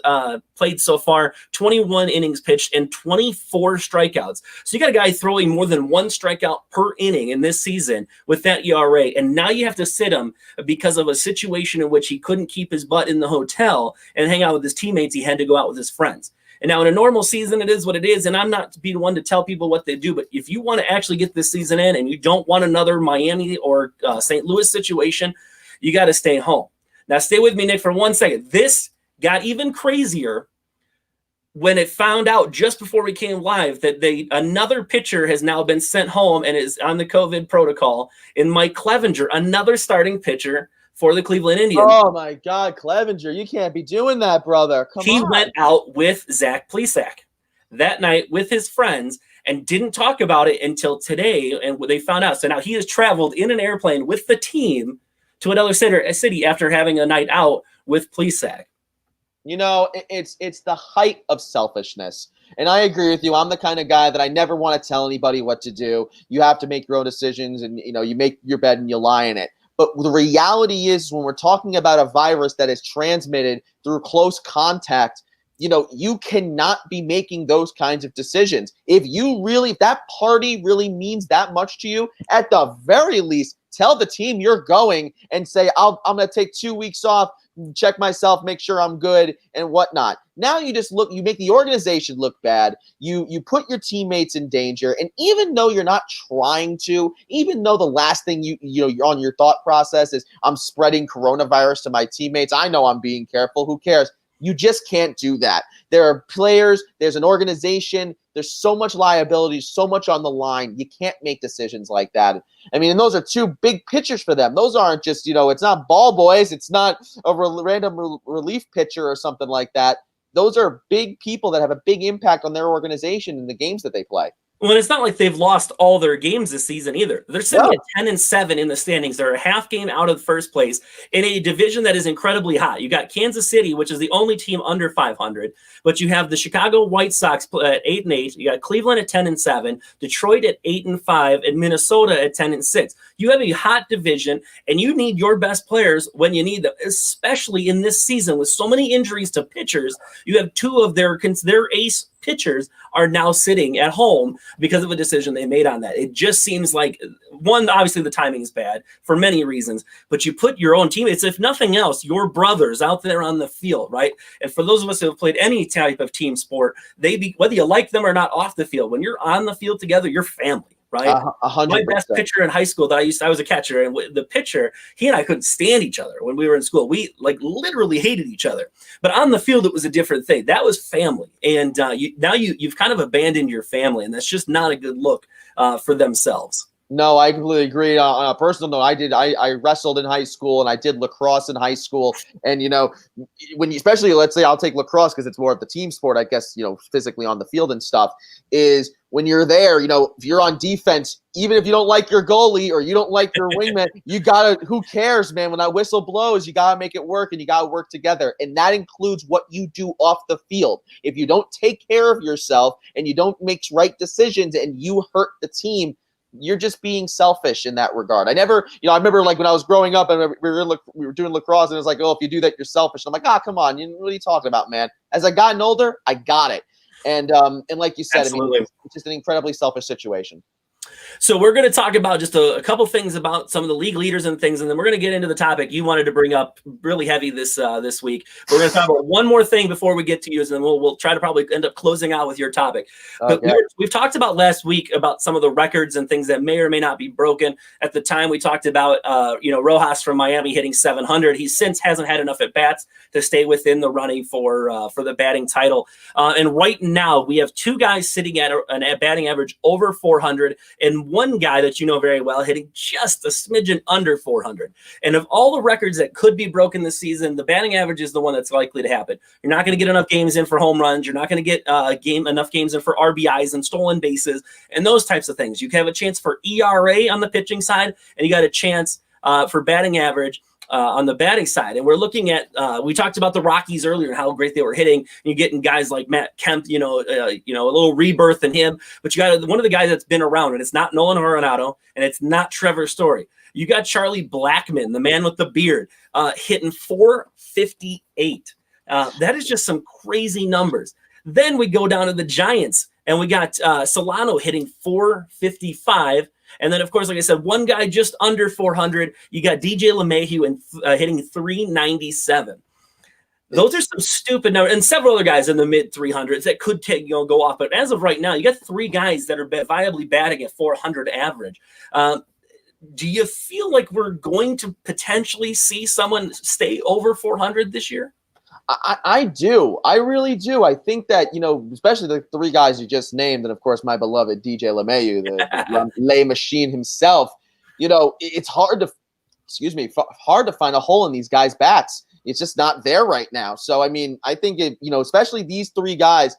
played so far, 21 innings pitched, and 24 strikeouts. So you got a guy throwing more than 1 strikeout per inning in this season with that ERA, and now you have to sit him because of a situation in which he couldn't keep his butt in the hotel and hang out with his teammates. He had to go out with his friends. And now in a normal season, it is what it is. And I'm not to be the one to tell people what they do. But if you want to actually get this season in and you don't want another Miami or St. Louis situation, you got to stay home. Now, stay with me, Nick, for 1 second. This got even crazier when it found out just before we came live that another pitcher has now been sent home and is on the COVID protocol in Mike Clevenger, another starting pitcher for the Cleveland Indians. Oh my God, Clevenger, you can't be doing that, brother. Come on. He went out with Zach Plesac that night with his friends and didn't talk about it until today, and they found out. So now he has traveled in an airplane with the team to another city after having a night out with Plesac. You know, it's the height of selfishness. And I agree with you. I'm the kind of guy that I never want to tell anybody what to do. You have to make your own decisions, and you make your bed and you lie in it. But the reality is when we're talking about a virus that is transmitted through close contact, you cannot be making those kinds of decisions. If that party really means that much to you, at the very least, tell the team you're going and say, I'm going to take 2 weeks off, check myself, make sure I'm good and whatnot. Now you make the organization look bad. You put your teammates in danger. And even though you're not trying to, even though the last thing you're on your thought process is I'm spreading coronavirus to my teammates, I know I'm being careful. Who cares? You just can't do that. There are players, there's an organization, there's so much liability, so much on the line. You can't make decisions like that. I mean, and those are 2 big pitchers for them. Those aren't just, it's not ball boys. It's not a random relief pitcher or something like that. Those are big people that have a big impact on their organization and the games that they play. Well, it's not like they've lost all their games this season either. They're sitting at 10-7 in the standings. They're a half game out of first place in a division that is incredibly hot. You got Kansas City, which is the only team under 500, but you have the Chicago White Sox at 8-8. You got Cleveland at 10-7, Detroit at 8-5, and Minnesota at 10-6. You have a hot division, and you need your best players when you need them, especially in this season with so many injuries to pitchers. You have 2 of their ace pitchers are now sitting at home because of a decision they made on that. It just seems like, one, obviously the timing is bad for many reasons, but you put your own teammates, if nothing else, your brothers out there on the field, right? And for those of us who have played any type of team sport, whether you like them or not off the field, when you're on the field together, you're family. Right, 100%. My best pitcher in high school that I was a catcher, and the pitcher, he and I couldn't stand each other when we were in school. We literally hated each other. But on the field, it was a different thing. That was family, and you've kind of abandoned your family, and that's just not a good look for themselves. No, I completely agree. On a personal note, I wrestled in high school and I did lacrosse in high school. And, especially, let's say I'll take lacrosse because it's more of the team sport, I guess, physically on the field and stuff, is when you're there, if you're on defense, even if you don't like your goalie or you don't like your wingman, who cares, man? When that whistle blows, you got to make it work and you got to work together. And that includes what you do off the field. If you don't take care of yourself and you don't make right decisions and you hurt the team, you're just being selfish in that regard. I remember when I was growing up and we were doing lacrosse and it was like, oh, if you do that, you're selfish. And I'm like, come on. What are you talking about, man? As I gotten older, I got it. And like you said, Absolutely. it's just an incredibly selfish situation. So we're going to talk about just a couple things about some of the league leaders and things, and then we're going to get into the topic you wanted to bring up really heavy this week. We're going to talk about one more thing before we get to yours, and then we'll try to probably end up closing out with your topic. Okay. But we've talked about last week about some of the records and things that may or may not be broken. At the time, we talked about Rojas from Miami hitting 700. He since hasn't had enough at bats to stay within the running for the batting title. And right now, we have two guys sitting at a batting average over 400, and one guy that you know very well hitting just a smidgen under 400. And of all the records that could be broken this season, the batting average is the one that's likely to happen. You're not going to get enough games in for home runs. You're not going to get enough games in for RBIs and stolen bases and those types of things. You can have a chance for ERA on the pitching side, and you got a chance for batting average on the batting side. And we're looking at, we talked about the Rockies earlier and how great they were hitting. You're getting guys like Matt Kemp, a little rebirth in him, but you got one of the guys that's been around, and it's not Nolan Arenado and it's not Trevor Story. You got Charlie Blackmon, the man with the beard, hitting 458. That is just some crazy numbers. Then we go down to the Giants, and we got Solano hitting 455. And then, of course, like I said, one guy just under 400. You got DJ LeMahieu hitting 397. Those are some stupid numbers, and several other guys in the mid 300s that could go off. But as of right now, you got three guys that are viably batting at 400 average. Do you feel like we're going to potentially see someone stay over 400 this year? I do. I really do. I think that, especially the three guys you just named, and of course my beloved DJ LeMahieu, the lay machine himself, it's hard to find a hole in these guys' bats. It's just not there right now. So, I mean, I think especially these three guys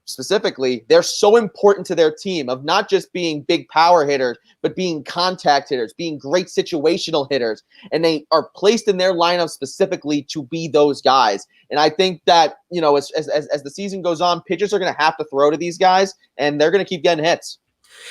specifically, they're so important to their team of not just being big power hitters, but being contact hitters, being great situational hitters. And they are placed in their lineup specifically to be those guys. And I think that, as the season goes on, pitchers are going to have to throw to these guys, and they're going to keep getting hits.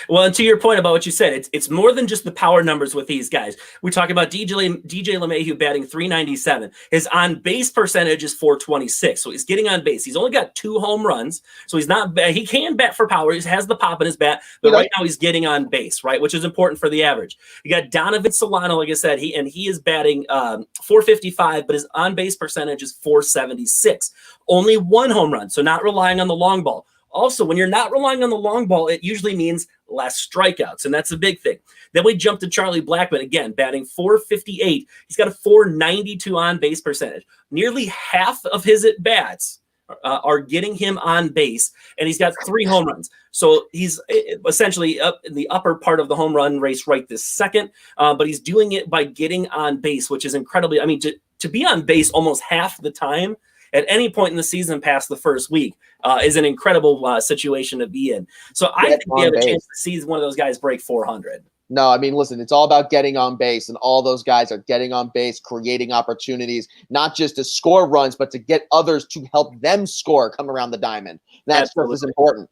Well, and to your point about what you said, it's more than just the power numbers with these guys. We talk about DJ LeMahieu batting 397. His on-base percentage is 426, so he's getting on base. He's only got 2 home runs, so he's not bad. He can bat for power. He has the pop in his bat, but right now he's getting on base, right, which is important for the average. You got Donovan Solano, like I said, he is batting 455, but his on-base percentage is 476. Only 1 home run, so not relying on the long ball. Also, when you're not relying on the long ball, it usually means less strikeouts, and that's a big thing. Then we jump to Charlie Blackmon, again, batting 458. He's got a 492 on-base percentage. Nearly half of his at-bats are getting him on base, and he's got 3 home runs. So he's essentially up in the upper part of the home run race right this second, but he's doing it by getting on base, which is incredibly – I mean, to be on base almost half the time at any point in the season past the first week is an incredible situation to be in. So I think we have a chance to see one of those guys break 400. No, I mean, listen, it's all about getting on base, and all those guys are getting on base, creating opportunities, not just to score runs, but to get others to help them score, come around the diamond. That's what is important.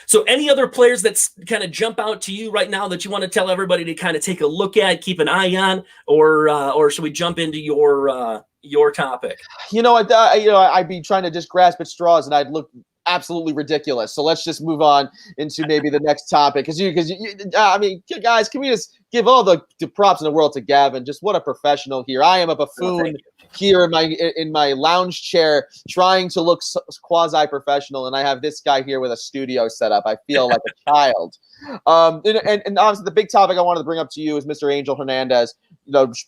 So any other players that kind of jump out to you right now that you want to tell everybody to kind of take a look at, keep an eye on, or should we jump into your topic? I'd be trying to just grasp at straws, and I'd look absolutely ridiculous. So let's just move on into maybe the next topic. I mean, guys, can we just give all the props in the world to Gavin? Just what a professional here. I am a buffoon here in my lounge chair trying to look quasi-professional, and I have this guy here with a studio set up. I feel like a child. And obviously the big topic I wanted to bring up to you is Mr. Angel Hernandez.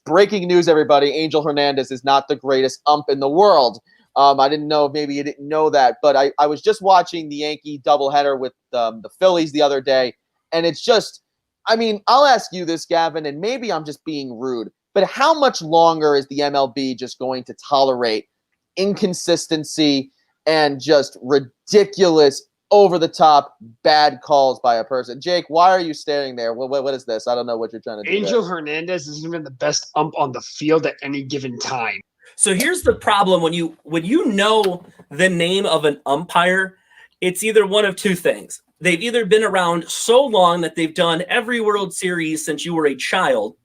Breaking news, everybody. Angel Hernandez is not the greatest ump in the world. I didn't know, maybe you didn't know that, but I was just watching the Yankee doubleheader with the Phillies the other day, and it's just, I mean, I'll ask you this, Gavin, and maybe I'm just being rude, but how much longer is the MLB just going to tolerate inconsistency and just ridiculous, over-the-top bad calls by a person? Jake, why are you staring there? What is this? I don't know what you're trying to do. Angel Hernandez isn't even the best ump on the field at any given time. So here's the problem when you know the name of an umpire, it's either one of two things. They've either been around so long that they've done every World Series since you were a child,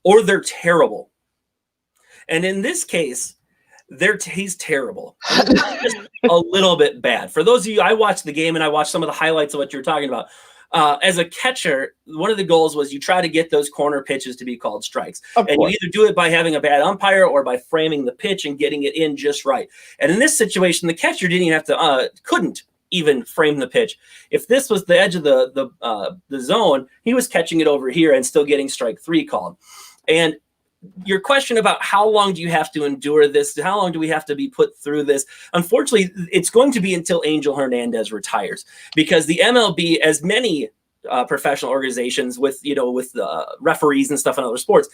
or they're terrible. And in this case, he's terrible. Just a little bit bad. For those of you, I watched the game and I watched some of the highlights of what you're talking about. as a catcher, one of the goals was you try to get those corner pitches to be called strikes. Of And course. you either do it by having a bad umpire or by framing the pitch and getting it in just right. And in this situation, the catcher didn't even have to, couldn't even frame the pitch. If this was the edge of the zone, he was catching it over here and still getting strike 3 called. And your question about how long do you have to endure this? How long do we have to be put through this? Unfortunately, it's going to be until Angel Hernandez retires, because the MLB, as many professional organizations with referees and stuff in other sports,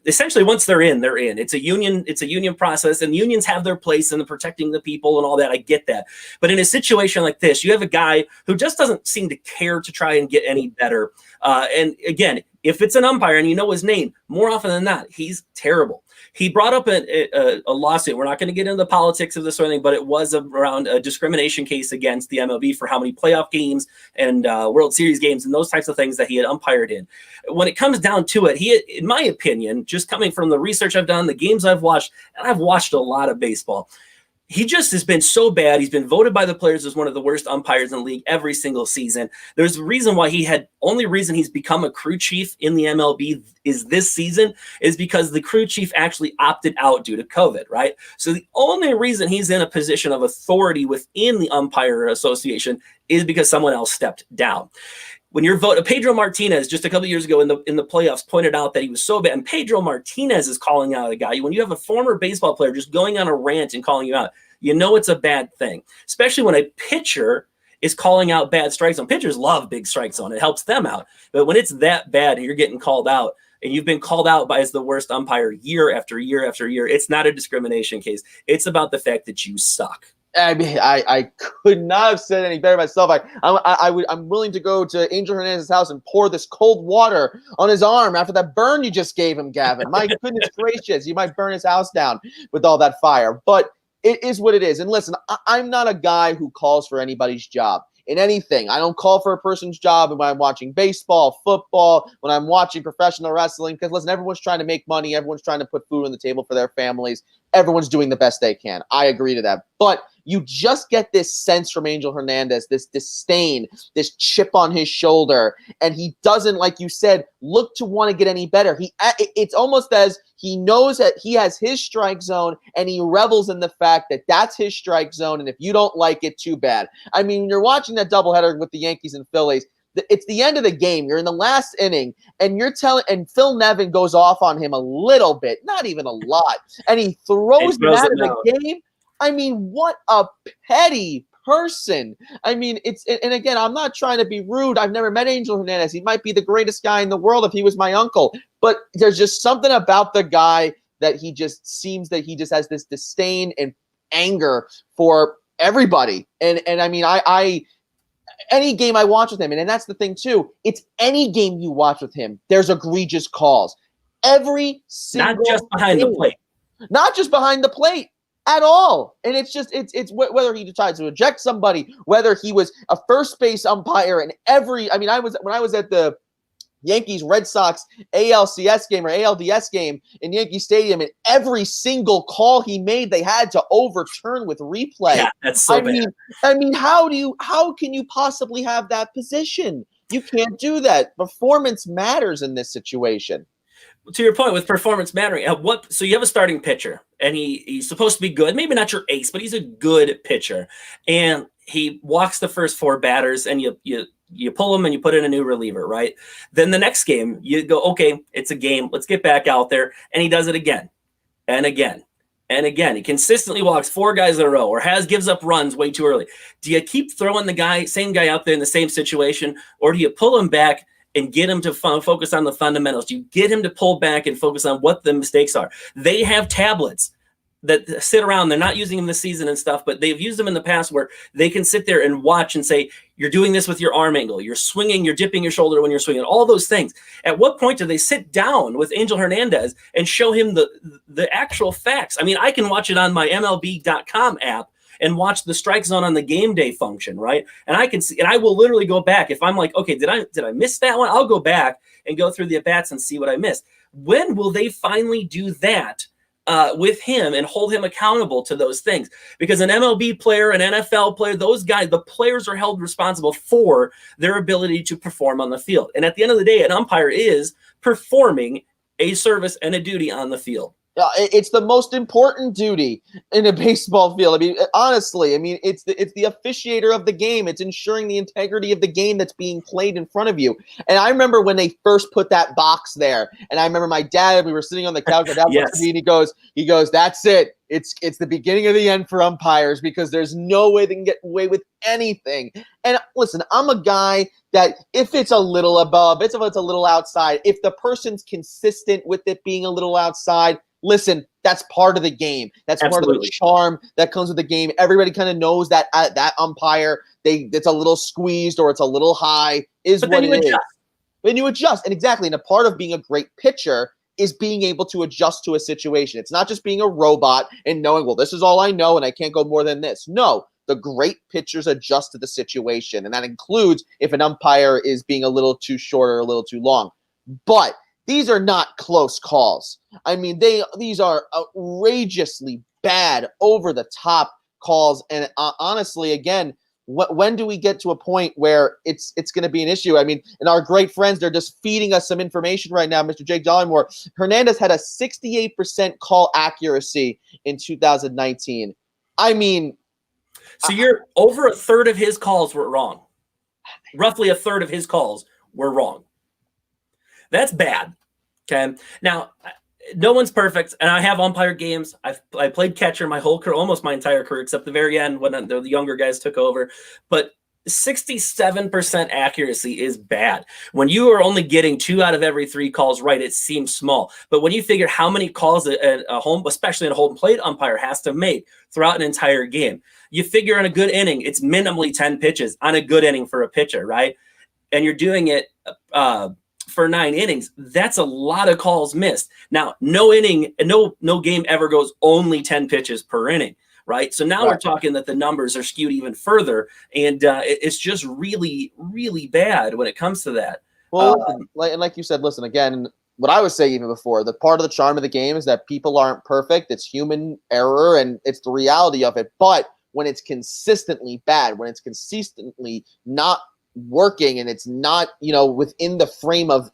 essentially once they're in, they're in. It's a union process, and unions have their place in protecting the people and all that. I get that. But in a situation like this, you have a guy who just doesn't seem to care to try and get any better. And again, if it's an umpire and you know his name, more often than not, he's terrible. He brought up a lawsuit. We're not going to get into the politics of this or anything, but it was around a discrimination case against the MLB for how many playoff games and World Series games and those types of things that he had umpired in. When it comes down to it, he, in my opinion, just coming from the research I've done, the games I've watched, and I've watched a lot of baseball, he just has been so bad. He's been voted by the players as one of the worst umpires in the league every single season. There's a reason why only reason he's become a crew chief in the MLB is this season is because the crew chief actually opted out due to COVID, right? So the only reason he's in a position of authority within the umpire association is because someone else stepped down. When you're Pedro Martinez just a couple of years ago in the playoffs pointed out that he was so bad, and Pedro Martinez is calling out a guy. When you have a former baseball player just going on a rant and calling you out, you know it's a bad thing, especially when a pitcher is calling out bad strike zone. Pitchers love big strike zone. It helps them out. But when it's that bad and you're getting called out, and you've been called out as the worst umpire year after year after year, it's not a discrimination case. It's about the fact that you suck. I mean, I could not have said any better myself. I'm willing to go to Angel Hernandez's house and pour this cold water on his arm after that burn you just gave him, Gavin. My goodness gracious, you might burn his house down with all that fire. But it is what it is. And listen, I'm not a guy who calls for anybody's job in anything. I don't call for a person's job when I'm watching baseball, football, when I'm watching professional wrestling, because listen, everyone's trying to make money. Everyone's trying to put food on the table for their families. Everyone's doing the best they can. I agree to that. But you just get this sense from Angel Hernandez, this disdain, this chip on his shoulder, and he doesn't, like you said, look to want to get any better. It's almost as he knows that he has his strike zone, and he revels in the fact that that's his strike zone, and if you don't like it, too bad. I mean, you're watching that doubleheader with the Yankees and Phillies. It's the end of the game. You're in the last inning, and and Phil Nevin goes off on him a little bit, not even a lot, and he throws him out of the game. I mean, what a petty person. I mean, and again, I'm not trying to be rude. I've never met Angel Hernandez. He might be the greatest guy in the world if he was my uncle, but there's just something about the guy that he just seems that he just has this disdain and anger for everybody. And I mean, any game I watch with him, and that's the thing too, it's any game you watch with him, there's egregious calls. Every single Not just behind the plate. Not just behind the plate at all. And it's just, it's whether he decides to eject somebody, whether he was a first base umpire, and when I was at the Yankees Red Sox ALCS game or ALDS game in Yankee Stadium, and every single call he made, they had to overturn with replay. Yeah, that's so bad. I mean, how can you possibly have that position? You can't do that. Performance matters in this situation. To your point with performance mattering, so you have a starting pitcher, and he's supposed to be good, maybe not your ace, but he's a good pitcher, and he walks the first 4 batters, and you pull him and you put in a new reliever, right? Then the next game, you go, okay, it's a game. Let's get back out there. And he does it again and again and again. He consistently walks 4 guys in a row or gives up runs way too early. Do you keep throwing the same guy out there in the same situation, or do you pull him back and get him to focus on the fundamentals? Do you get him to pull back and focus on what the mistakes are? They have tablets that sit around. They're not using them this season and stuff, but they've used them in the past where they can sit there and watch and say, you're doing this with your arm angle, you're swinging, you're dipping your shoulder when you're swinging, all those things. At what point do they sit down with Angel Hernandez and show him the actual facts? I mean, I can watch it on my MLB.com app and watch the strike zone on the game day function, right? And I can see, and I will literally go back. If I'm like, okay, did I miss that one? I'll go back and go through the at-bats and see what I missed. When will they finally do that with him and hold him accountable to those things. Because an MLB player, an NFL player, those guys, the players are held responsible for their ability to perform on the field. And at the end of the day, an umpire is performing a service and a duty on the field. It's the most important duty in a baseball field. I mean, honestly, it's the officiator of the game. It's ensuring the integrity of the game that's being played in front of you. And I remember when they first put that box there, and I remember my dad, we were sitting on the couch, my dad Yes. looked at me and he goes, that's it. It's the beginning of the end for umpires, because there's no way they can get away with anything. And listen, I'm a guy that if it's a little above, if it's a little outside, if the person's consistent with it being a little outside, listen, that's part of the game. That's Absolutely. part of the charm that comes with the game. Everybody kind of knows that that umpire, it's a little squeezed or it's a little high is what it is. Then you adjust. And exactly. And a part of being a great pitcher is being able to adjust to a situation. It's not just being a robot and knowing, well, this is all I know and I can't go more than this. No, the great pitchers adjust to the situation. And that includes if an umpire is being a little too short or a little too long. But these are not close calls. I mean, these are outrageously bad, over-the-top calls. And honestly, again, when do we get to a point where it's going to be an issue? I mean, and our great friends, they're just feeding us some information right now. Mr. Jake Dollymore, Hernandez had a 68% call accuracy in 2019. I mean, so you're over a third of his calls were wrong. Roughly a third of his calls were wrong. That's bad. Okay. Now, no one's perfect, and I have umpired games. I played catcher my whole career, almost my entire career, except the very end when the younger guys took over. But 67% accuracy is bad. When you are only getting 2 out of every 3 calls right, it seems small. But when you figure how many calls a home, especially a home plate umpire, has to make throughout an entire game, you figure on a good inning, it's minimally 10 pitches on a good inning for a pitcher, right? And you're doing it for 9 innings, that's a lot of calls missed. Now, no game ever goes only 10 pitches per inning, right? So now We're talking that the numbers are skewed even further, and it's just really, really bad when it comes to that. Well, like you said, listen, again, what I was saying even before, the part of the charm of the game is that people aren't perfect. It's human error, and it's the reality of it. But when it's consistently bad, when it's consistently not working and it's not, within the frame of,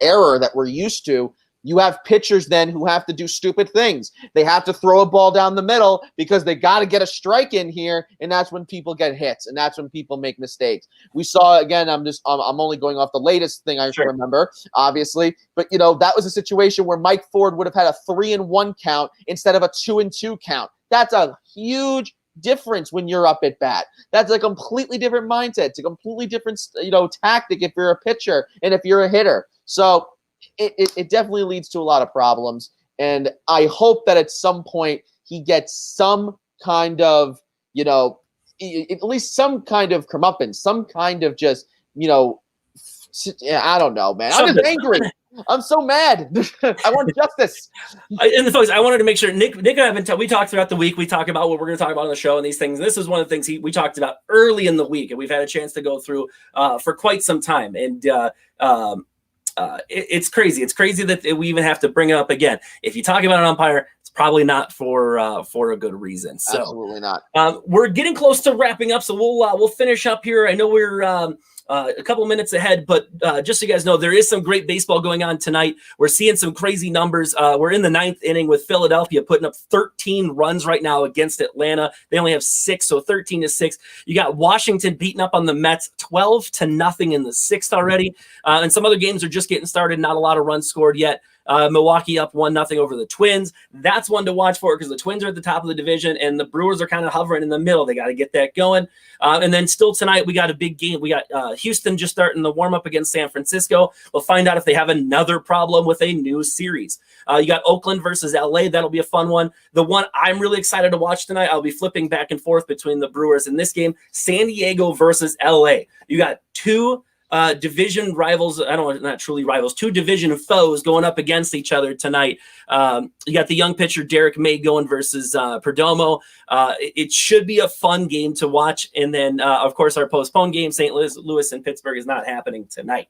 error that we're used to, you have pitchers then who have to do stupid things. They have to throw a ball down the middle because they got to get a strike in here, and that's when people get hits, and that's when people make mistakes. We saw, again, I'm only going off the latest thing I remember, obviously, but that was a situation where Mike Ford would have had a 3-1 count instead of a 2-2 count. That's a huge difference when you're up at bat. That's a completely different mindset. It's a completely different, tactic if you're a pitcher and if you're a hitter. So it definitely leads to a lot of problems. And I hope that at some point he gets some kind of, at least some kind of comeuppance, some kind of just, I don't know, man. I'm just angry. I'm so mad. I want justice. And the folks, I wanted to make sure Nick and I have we talked throughout the week. We talk about what we're going to talk about on the show and these things. And this is one of the things we talked about early in the week, and we've had a chance to go through for quite some time. And it's crazy. It's crazy that we even have to bring it up again. If you talk about an umpire, it's probably not for a good reason. So absolutely not. We're getting close to wrapping up, so we'll finish up here. I know we're a couple of minutes ahead, but just so you guys know, there is some great baseball going on tonight. We're seeing some crazy numbers. We're in the 9th inning with Philadelphia putting up 13 runs right now against Atlanta. They only have 6, so 13-6. You got Washington beating up on the Mets 12-0 in the 6th already. And some other games are just getting started. Not a lot of runs scored yet. Milwaukee up 1-0 over the Twins. That's one to watch for because the Twins are at the top of the division and the Brewers are kind of hovering in the middle. They got to get that going. And then still tonight, we got a big game. We got Houston just starting the warm-up against San Francisco. We'll find out if they have another problem with a new series. You got Oakland versus LA. That'll be a fun one. The one I'm really excited to watch tonight, I'll be flipping back and forth between the Brewers in this game, San Diego versus LA. You got 2 division rivals, not truly rivals, 2 division foes going up against each other tonight. You got the young pitcher Derek May going versus Perdomo. It should be a fun game to watch. And then, of course, our postponed game, St. Louis and Pittsburgh, is not happening tonight.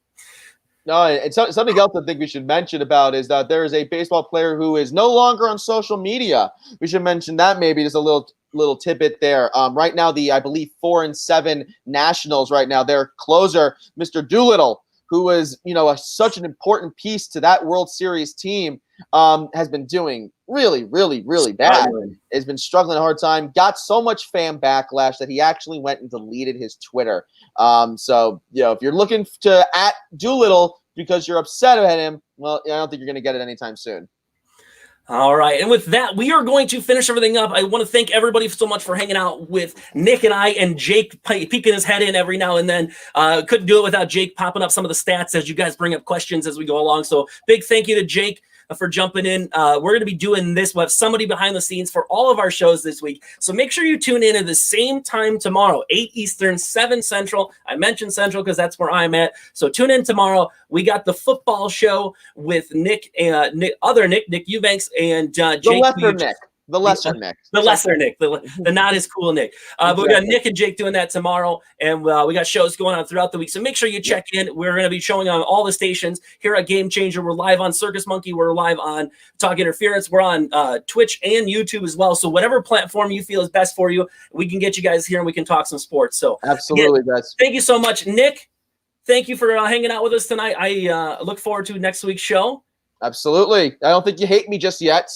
No, and something else I think we should mention about is that there is a baseball player who is no longer on social media. We should mention that maybe just a little tidbit there. Right now, I believe 4-7 Nationals right now, their closer, Mr. Doolittle, who was, such an important piece to that World Series team, has been doing really, really, really bad. Has been struggling a hard time. Got so much fan backlash that he actually went and deleted his Twitter. So, if you're looking to at Doolittle because you're upset at him, well, I don't think you're going to get it anytime soon. All right. And with that, we are going to finish everything up. I want to thank everybody so much for hanging out with Nick and I, and Jake peeking his head in every now and then. Couldn't do it without Jake popping up some of the stats as you guys bring up questions as we go along. So big thank you to Jake for jumping in. We're going to be doing this. We'll have somebody behind the scenes for all of our shows this week. So make sure you tune in at the same time tomorrow, 8 Eastern, 7 Central. I mentioned Central because that's where I'm at. So tune in tomorrow. We got the football show with Nick Eubanks, and Jake. The lesser Nick. The not as cool Nick. But we got Nick and Jake doing that tomorrow, and we got shows going on throughout the week. So make sure you check in. We're going to be showing on all the stations here at Game Changer. We're live on Circus Monkey. We're live on Talk Interference. We're on Twitch and YouTube as well. So whatever platform you feel is best for you, we can get you guys here and we can talk some sports. So absolutely, guys. Thank you so much, Nick. Thank you for hanging out with us tonight. I look forward to next week's show. Absolutely. I don't think you hate me just yet.